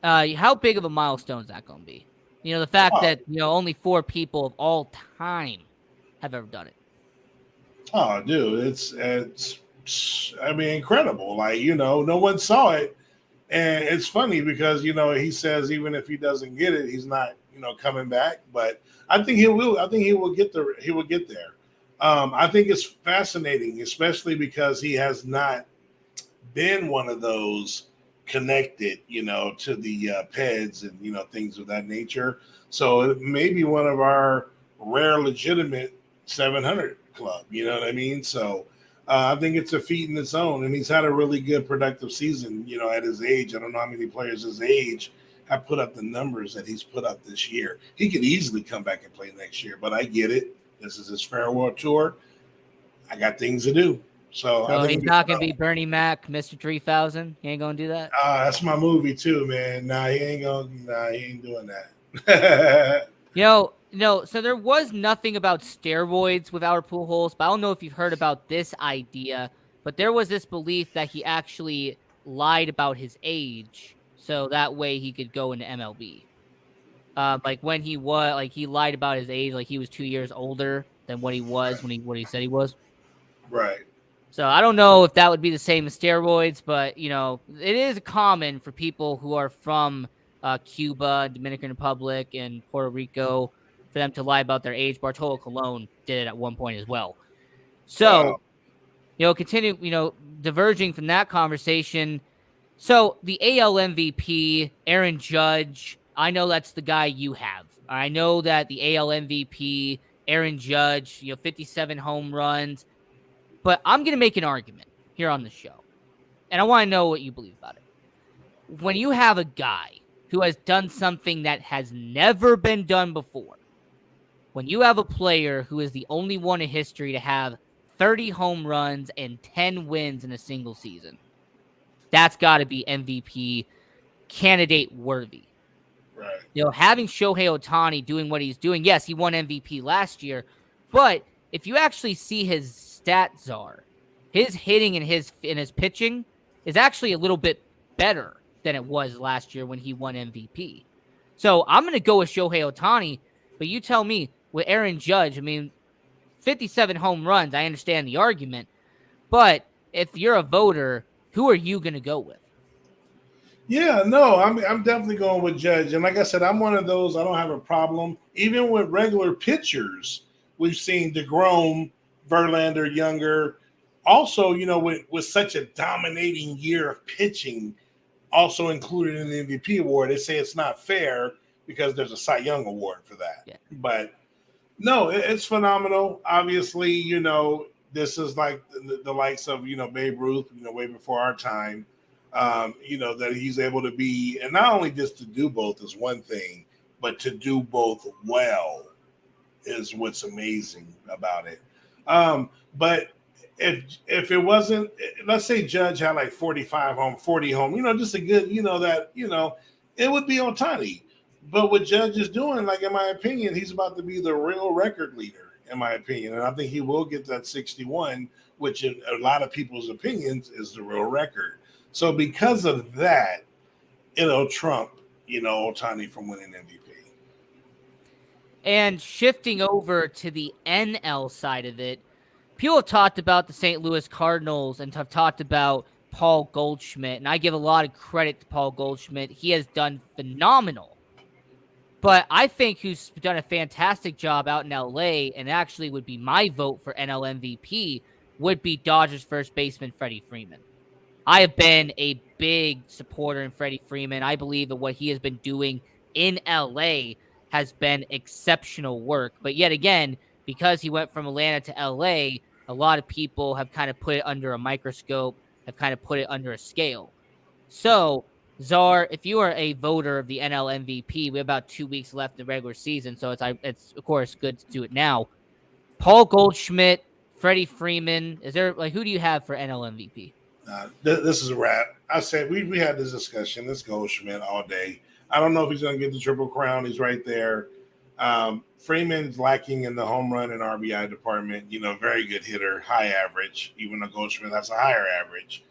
how big of a milestone is that going to be? The fact that, only 4 people of all time have ever done it. Oh, dude, it's incredible. Like, no one saw it. And it's funny because, he says even if he doesn't get it, he's not, coming back. But I think he will. I think he will get there. I think it's fascinating, especially because he has not been one of those connected, to the PEDs and, things of that nature. So it may be one of our rare legitimate 700 club. You know what I mean? So I think it's a feat in its own. And he's had a really good productive season, at his age. I don't know how many players his age have put up the numbers that he's put up this year. He could easily come back and play next year, but I get it. This is his farewell tour. I got things to do. So I think he's not going to be Bernie Mac, Mr. 3000. He ain't going to do that. That's my movie too, man. He ain't doing that. So there was nothing about steroids with our Pujols, but I don't know if you've heard about this idea, but there was this belief that he actually lied about his age so that way he could go into MLB. Like when he lied about his age, like he was 2 years older than what he was when he said he was. Right. So I don't know if that would be the same as steroids, but it is common for people who are from Cuba, Dominican Republic, and Puerto Rico for them to lie about their age. Bartolo Colon did it at one point as well. So, continue, diverging from that conversation. So the AL MVP, Aaron Judge, I know that's the guy you have. I know that the AL MVP, Aaron Judge, 57 home runs. But I'm going to make an argument here on the show. And I want to know what you believe about it. When you have a guy who has done something that has never been done before, when you have a player who is the only one in history to have 30 home runs and 10 wins in a single season, that's got to be MVP candidate worthy. Right. Having Shohei Ohtani doing what he's doing, yes, he won MVP last year, but if you actually see his stats are, his hitting and his pitching is actually a little bit better than it was last year when he won MVP. So I'm going to go with Shohei Ohtani, but you tell me with Aaron Judge, 57 home runs, I understand the argument, but if you're a voter, who are you going to go with? Yeah, no, I'm definitely going with Judge. And like I said, I'm one of those, I don't have a problem. Even with regular pitchers, we've seen DeGrom, Verlander, Younger. Also, with such a dominating year of pitching, also included in the MVP award, they say it's not fair because there's a Cy Young award for that. Yeah. But no, it's phenomenal. Obviously, this is like the likes of, Babe Ruth, way before our time. That he's able to be, and not only just to do both is one thing, but to do both well is what's amazing about it. But if it wasn't, let's say Judge had like 45 home, 40 home, just a good, it would be Otani. But what Judge is doing, like in my opinion, he's about to be the real record leader, in my opinion. And I think he will get that 61, which in a lot of people's opinions is the real record. So because of that, it'll trump, Otani from winning MVP. And shifting over to the NL side of it, people have talked about the St. Louis Cardinals and have talked about Paul Goldschmidt, and I give a lot of credit to Paul Goldschmidt. He has done phenomenal. But I think who's done a fantastic job out in LA and actually would be my vote for NL MVP would be Dodgers first baseman Freddie Freeman. I have been a big supporter in Freddie Freeman. I believe that what he has been doing in LA has been exceptional work. But yet again, because he went from Atlanta to LA, a lot of people have kind of put it under a microscope, have kind of put it under a scale. So, Czar, if you are a voter of the NL MVP, we have about 2 weeks left in the regular season, so it's of course good to do it now. Paul Goldschmidt, Freddie Freeman, who do you have for NL MVP? This is a wrap. I said we had this discussion. Let's go Schmidt all day. I don't know if he's going to get the Triple Crown. He's right there. Freeman's lacking in the home run and RBI department. Very good hitter, high average. Even though Goldschmidt has a higher average.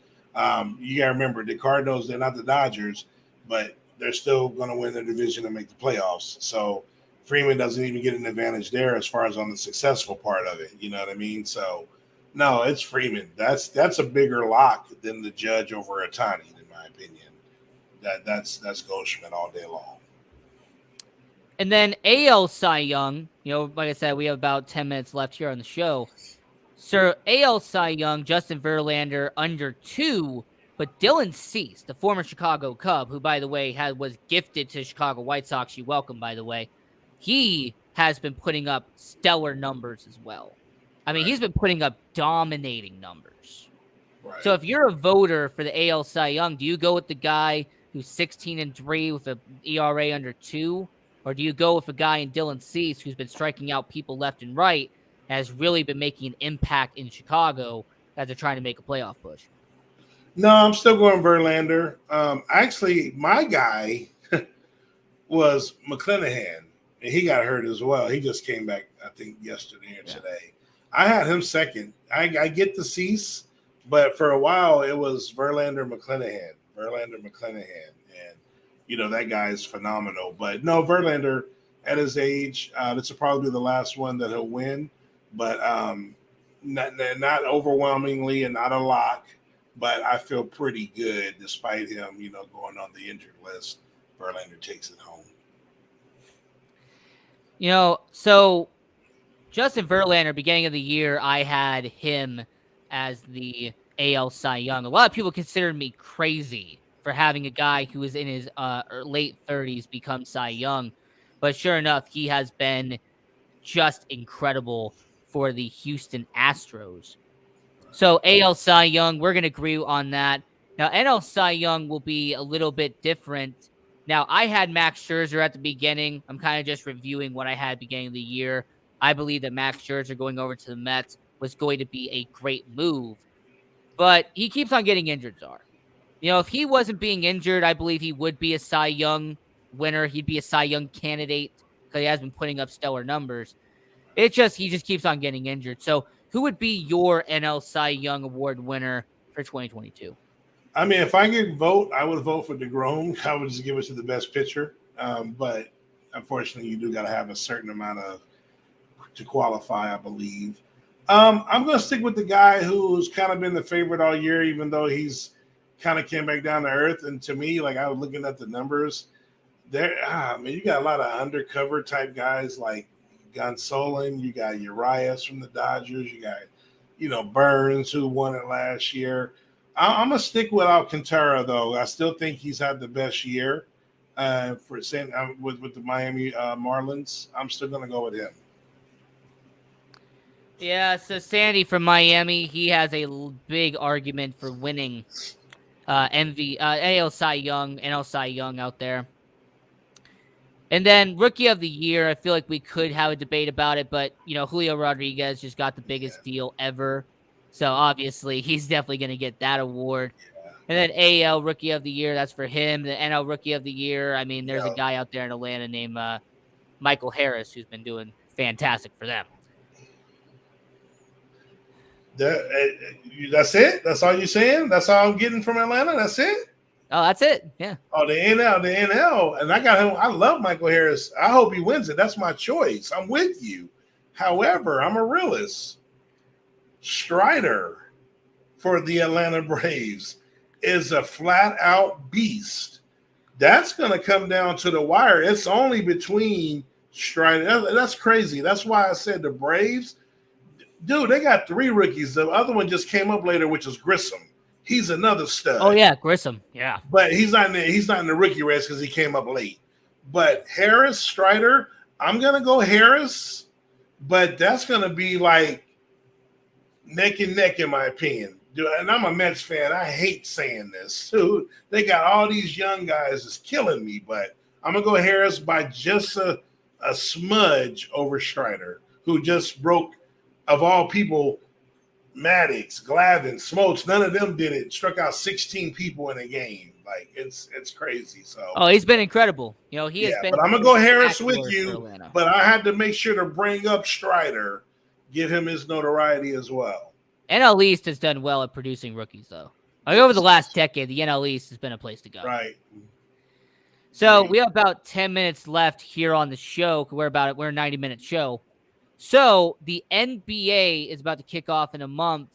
You got to remember the Cardinals. They're not the Dodgers, but they're still going to win the division and make the playoffs. So Freeman doesn't even get an advantage there as far as on the successful part of it. You know what I mean? So. No, it's Freeman. That's a bigger lock than the Judge over Otani, in my opinion. That's Goldschmidt all day long. And then AL Cy Young, like I said, we have about 10 minutes left here on the show. So AL Cy Young, Justin Verlander under 2, but Dylan Cease, the former Chicago Cub, who by the way was gifted to Chicago White Sox, you welcome by the way, he has been putting up stellar numbers as well. I mean, He's been putting up dominating numbers. Right. So if you're a voter for the AL Cy Young, do you go with the guy who's 16-3 with an ERA under 2? Or do you go with a guy in Dylan Cease who's been striking out people left and right, has really been making an impact in Chicago as they're trying to make a playoff push? No, I'm still going Verlander. Actually, my guy was McClanahan, and he got hurt as well. He just came back, I think, yesterday or today. I had him second. I get the Cease, but for a while it was Verlander McClanahan. And, that guy is phenomenal. But no, Verlander at his age, this will probably be the last one that he'll win, but not overwhelmingly and not a lock, but I feel pretty good despite him, going on the injured list. Verlander takes it home. So Justin Verlander, beginning of the year, I had him as the AL Cy Young. A lot of people considered me crazy for having a guy who was in his late 30s become Cy Young. But sure enough, he has been just incredible for the Houston Astros. So AL Cy Young, we're going to agree on that. Now, NL Cy Young will be a little bit different. Now, I had Max Scherzer at the beginning. I'm kind of just reviewing what I had beginning of the year. I believe that Max Scherzer going over to the Mets was going to be a great move. But he keeps on getting injured, Czar. If he wasn't being injured, I believe he would be a Cy Young winner. He'd be a Cy Young candidate because he has been putting up stellar numbers. He just keeps on getting injured. So who would be your NL Cy Young Award winner for 2022? I mean, if I could vote, I would vote for DeGrom. I would just give it to the best pitcher. But unfortunately, you do got to have a certain amount to qualify, I believe. I'm going to stick with the guy who's kind of been the favorite all year, even though he's kind of came back down to earth. And to me, like I was looking at the numbers there, you got a lot of undercover type guys like Gonsolin. You got Urias from the Dodgers. You got, Burns, who won it last year. I'm going to stick with Alcantara, though. I still think he's had the best year with the Miami Marlins. I'm still going to go with him. Yeah, so Sandy from Miami, he has a big argument for winning AL Cy Young, NL Cy Young out there. And then Rookie of the Year, I feel like we could have a debate about it, but, Julio Rodriguez just got the biggest deal ever. So obviously he's definitely going to get that award. And then AL Rookie of the Year, that's for him. The NL Rookie of the Year, I mean, there's a guy out there in Atlanta named Michael Harris who's been doing fantastic for them. That's it? That's all you're saying? That's all I'm getting from Atlanta? That's it? Oh, that's it. Yeah. Oh, the NL. And I got him. I love Michael Harris. I hope he wins it. That's my choice. I'm with you. However, I'm a realist. Strider for the Atlanta Braves is a flat out beast. That's going to come down to the wire. It's only between Strider. That's crazy. That's why I said the Braves. Dude, they got 3 rookies. The other one just came up later, which is Grissom. He's another stud. Oh yeah, Grissom. Yeah, but he's not in the rookie race because he came up late. But Harris, Strider, I'm gonna go Harris, but that's gonna be like neck and neck in my opinion. Dude, and I'm a Mets fan. I hate saying this. Dude, they got all these young guys. It's killing me. But I'm gonna go Harris by just a smudge over Strider, who just broke, of all people, Maddox, Glavine, Smoltz, none of them did it. Struck out 16 people in a game. Like it's crazy. So he's been incredible. He has been. But I'm gonna go Harris with you. But I had to make sure to bring up Strider, give him his notoriety as well. NL East has done well at producing rookies, though. Over the last decade, the NL East has been a place to go. Right. So we have about 10 minutes left here on the show. We're a 90-minute show. So the NBA is about to kick off in a month,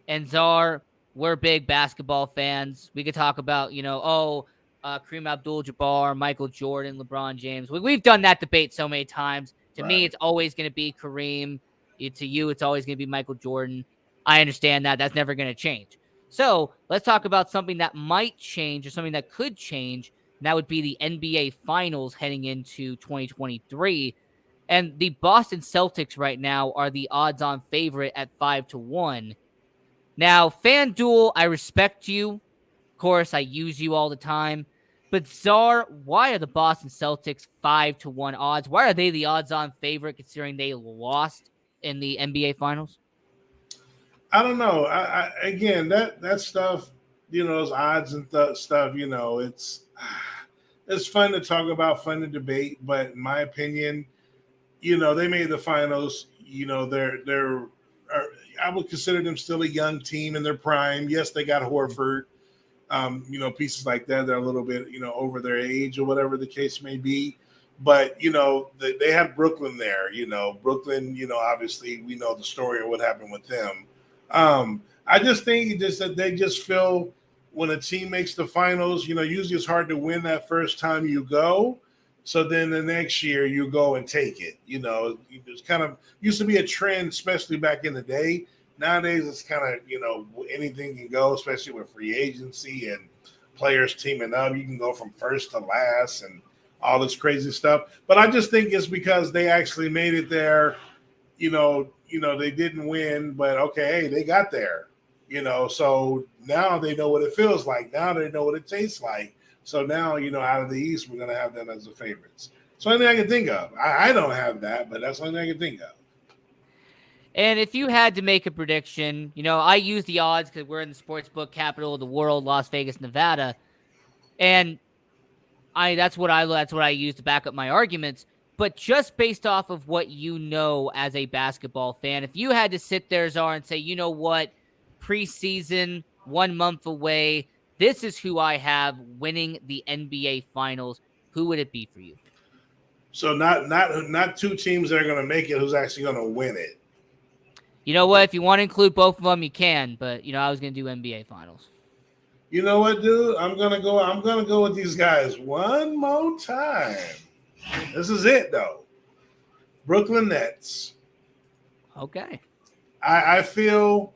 and Czar, we're big basketball fans. We could talk about, Kareem Abdul-Jabbar, Michael Jordan, LeBron James. We've done that debate so many times. To me, it's always going to be Kareem. To you, it's always going to be Michael Jordan. I understand that. That's never going to change. So let's talk about something that might change or something that could change, and that would be the NBA Finals heading into 2023. And the Boston Celtics right now are the odds-on favorite at 5-1. Now, FanDuel, I respect you. Of course, I use you all the time. But Czar, why are the Boston Celtics 5-1 odds? Why are they the odds-on favorite considering they lost in the NBA Finals? I don't know. Again, that stuff, those odds and stuff, it's fun to talk about, fun to debate. But in my opinion, they made the finals. I would consider them still a young team in their prime. Yes, they got Horford, pieces like that. They're a little bit, over their age or whatever the case may be. But, they had Brooklyn there. Brooklyn, obviously we know the story of what happened with them. I just think that they just feel when a team makes the finals, usually it's hard to win that first time you go. So then the next year you go and take it. It's kind of used to be a trend, especially back in the day. Nowadays it's kind of, anything can go, especially with free agency and players teaming up. You can go from first to last and all this crazy stuff. But I just think it's because they actually made it there. They didn't win, but okay, hey, they got there. So now they know what it feels like. Now they know what it tastes like. So now, out of the East, we're going to have them as the favorites. So only thing I can think of. I don't have that, but that's the only thing I can think of. And if you had to make a prediction, I use the odds because we're in the sportsbook capital of the world, Las Vegas, Nevada. And that's what I use to back up my arguments. But just based off of what as a basketball fan, if you had to sit there, Czar, and say, you know what, preseason, 1 month away, this is who I have winning the NBA Finals, who would it be for you? So not 2 teams that are going to make it, who's actually going to win it? You know what? If you want to include both of them, you can. But, I was going to do NBA Finals. You know what, dude? I'm gonna go with these guys one more time. This is it, though. Brooklyn Nets. Okay. I feel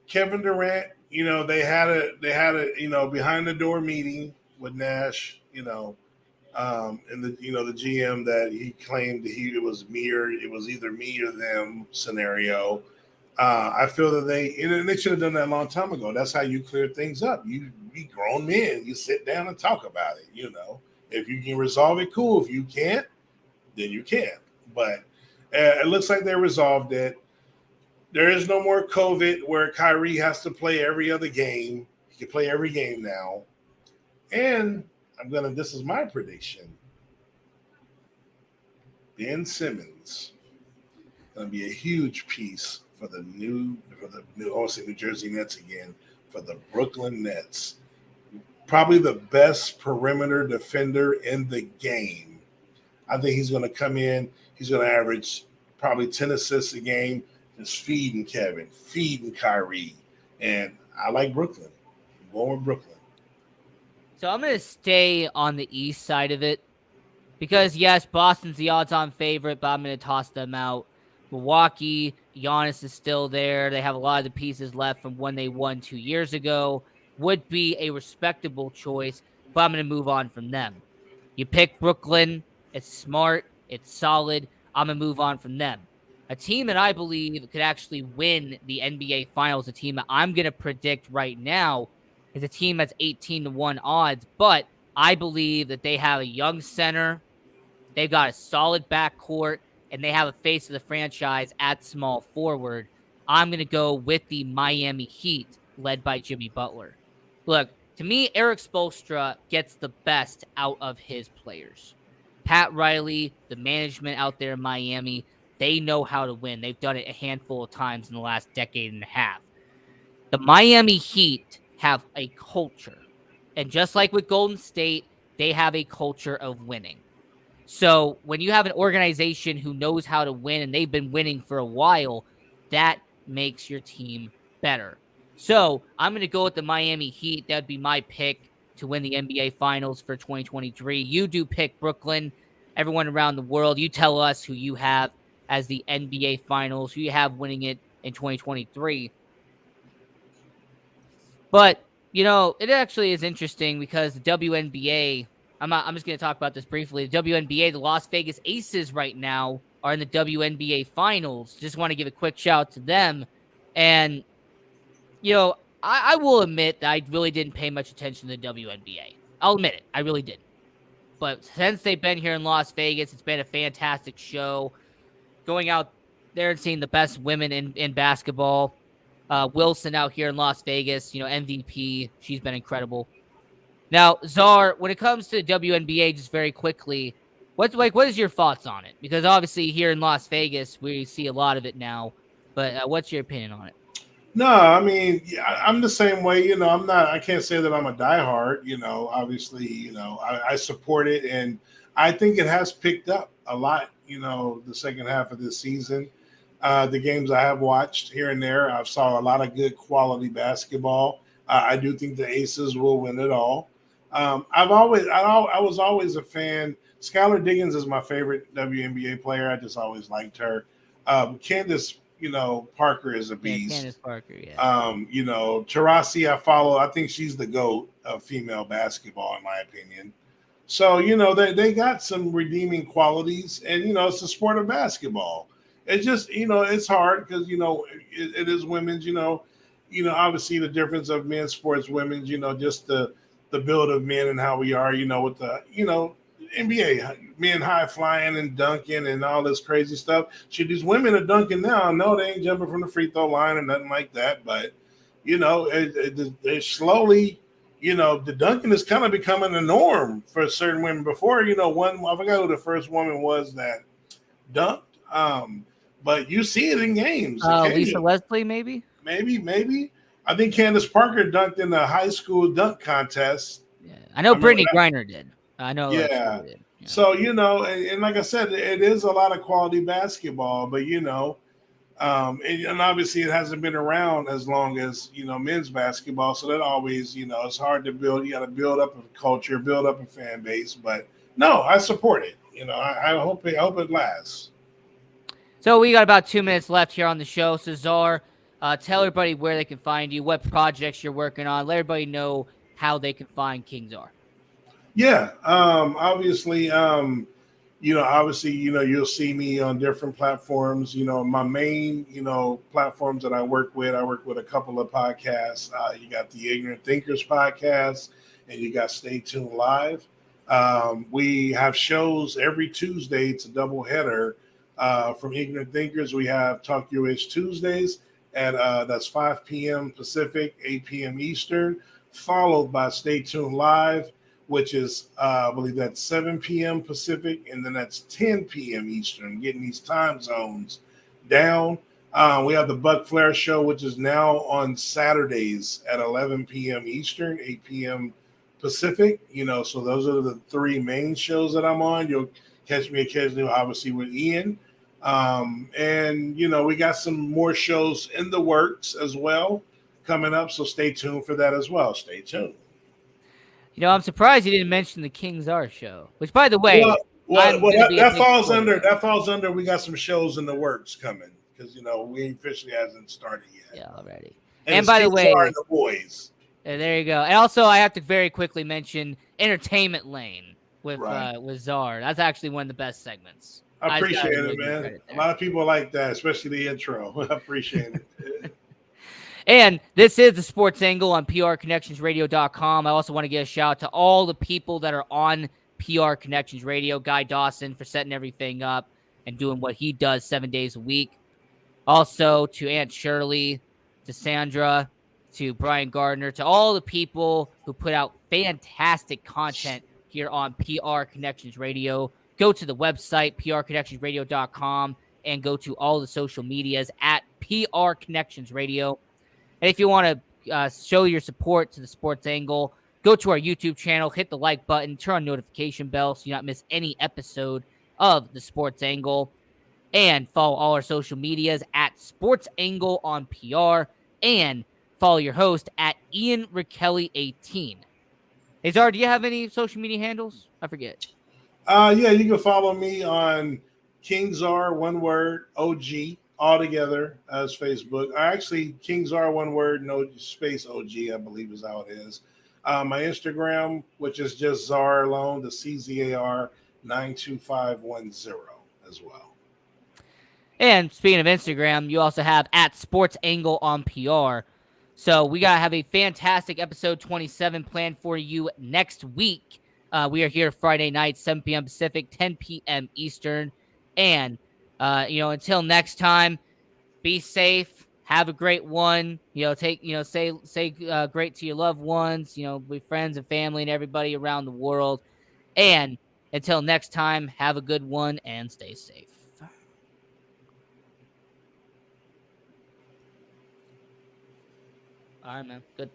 Kevin Durant. They had a behind the door meeting with Nash. And the GM that he claimed it was either me or them scenario. I feel that they should have done that a long time ago. That's how you clear things up. You be grown men. You sit down and talk about it. If you can resolve it, cool. If you can't, then you can't. But it looks like they resolved it. There is no more COVID where Kyrie has to play every other game. He can play every game now. And this is my prediction. Ben Simmons going to be a huge piece for the New Jersey Nets again, for the Brooklyn Nets. Probably the best perimeter defender in the game. I think he's going to come in. He's going to average probably 10 assists a game, just feeding Kevin, feeding Kyrie. And I like Brooklyn. I'm going with Brooklyn. So I'm going to stay on the east side of it because, yes, Boston's the odds-on favorite, but I'm going to toss them out. Milwaukee, Giannis is still there. They have a lot of the pieces left from when they won 2 years ago. Would be a respectable choice, but I'm going to move on from them. You pick Brooklyn. It's smart. It's solid. I'm going to move on from them. A team that I believe could actually win the NBA Finals, a team that I'm going to predict right now, is a team that's 18-1 odds, but I believe that they have a young center. They've got a solid backcourt, and they have a face of the franchise at small forward. I'm going to go with the Miami Heat, led by Jimmy Butler. Look, to me, Eric Spoelstra gets the best out of his players. Pat Riley, the management out there in Miami, they know how to win. They've done it a handful of times in the last decade and a half. The Miami Heat have a culture. And just like with Golden State, they have a culture of winning. So when you have an organization who knows how to win and they've been winning for a while, that makes your team better. So I'm going to go with the Miami Heat. That'd be my pick to win the NBA Finals for 2023. You do pick Brooklyn. Everyone around the world, you tell us who you have as the NBA Finals, who you have winning it in 2023. But, it actually is interesting because the WNBA, I'm just going to talk about this briefly. The WNBA, the Las Vegas Aces right now are in the WNBA Finals. Just want to give a quick shout out to them. And, I will admit that I really didn't pay much attention to the WNBA. I'll admit it. I really didn't. But since they've been here in Las Vegas, it's been a fantastic show. Going out there and seeing the best women in basketball. Wilson out here in Las Vegas, MVP. She's been incredible. Now, Czar, when it comes to WNBA, just very quickly, what is your thoughts on it? Because obviously here in Las Vegas, we see a lot of it now. But what's your opinion on it? No, I mean, I'm the same way. I can't say that I'm a diehard. Obviously, I support it, and I think it has picked up a lot. The second half of this season, the games I have watched here and there, I've saw a lot of good quality basketball. I do think the Aces will win it all. I was always a fan. Skylar Diggins is my favorite WNBA player. I just always liked her. Candace, Parker is a beast. Candace Parker, yeah. Taurasi I follow. I think she's the GOAT of female basketball, in my opinion. So, they got some redeeming qualities, and, it's a sport of basketball. It's just, it's hard because, it is women's, obviously the difference of men's sports, women's, just the build of men and how we are, with the, NBA, men high flying and dunking and all this crazy stuff. These women are dunking now. No, they ain't jumping from the free throw line or nothing like that. But, they're slowly, the dunking is kind of becoming the norm for certain women. Before, I forgot who the first woman was that dunked. But you see it in games. Lisa Leslie, maybe? Maybe. I think Candace Parker dunked in the high school dunk contest. Yeah. I know Brittany Griner did. I know. Yeah. So, and like I said, it is a lot of quality basketball, but, and obviously it hasn't been around as long as, men's basketball. So that always, it's hard to build. You got to build up a culture, build up a fan base. But no, I support it. I hope it lasts. So we got about 2 minutes left here on the show. So Czar, tell everybody where they can find you, what projects you're working on. Let everybody know how they can find King Czar. Yeah, obviously, obviously, you'll see me on different platforms. My main, platforms that I work with a couple of podcasts. You got the Ignorant Thinkers podcast, and you got Stay Tuned Live. We have shows every Tuesday. It's a double header. From Ignorant Thinkers, we have Talk Your Ish Tuesdays at that's 5 p.m. Pacific, 8 p.m. Eastern, followed by Stay Tuned Live, which is, I believe that's 7 p.m. Pacific, and then that's 10 p.m. Eastern, getting these time zones down. We have the Buck Flair Show, which is now on Saturdays at 11 p.m. Eastern, 8 p.m. Pacific. So those are the three main shows that I'm on. You'll catch me occasionally, obviously, with Ian. And, we got some more shows in the works as well coming up, so stay tuned for that as well. Stay tuned. I'm surprised you didn't mention the King Czar show, which, by the way, that falls under. We got some shows in the works coming because we officially hasn't started yet. Yeah, already. And by the way, the boys. There you go. And also, I have to very quickly mention Entertainment Lane with Czar. That's actually one of the best segments. I appreciate it, man. A lot of people like that, especially the intro. I appreciate it. And this is the Sports Angle on PRConnectionsRadio.com. I also want to give a shout out to all the people that are on PR Connections Radio. Guy Dawson for setting everything up and doing what he does 7 days a week. Also to Aunt Shirley, to Sandra, to Brian Gardner, to all the people who put out fantastic content here on PR Connections Radio. Go to the website, PRConnectionsRadio.com, and go to all the social medias at PR Connections Radio. And if you want to show your support to the Sports Angle, go to our YouTube channel, hit the like button, turn on notification bell so you not miss any episode of the Sports Angle, and follow all our social medias at Sports Angle on PR, and follow your host at Ian Rakelli18. Hey, Czar, do you have any social media handles? I forget. Yeah, you can follow me on King Czar, one word, OG, all together as Facebook. Actually, King Czar, one word, no space OG, I believe is how it is. My Instagram, which is just Czar alone, the CZAR 92510 as well. And speaking of Instagram, you also have at Sports Angle on PR. So we got to have a fantastic episode 27 planned for you next week. We are here Friday night, 7 p.m. Pacific, 10 p.m. Eastern. And, until next time, be safe. Have a great one. Say great to your loved ones, with friends and family and everybody around the world. And until next time, have a good one and stay safe. All right, man. Good.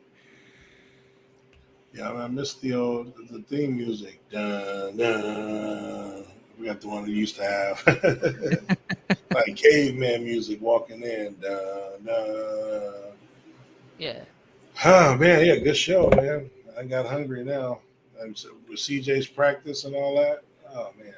Yeah, I missed the theme music. Dun, dun. We got the one we used to have. Like caveman music walking in. Dun, dun. Yeah. Oh, man. Yeah, good show, man. I got hungry now. With CJ's practice and all that. Oh, man.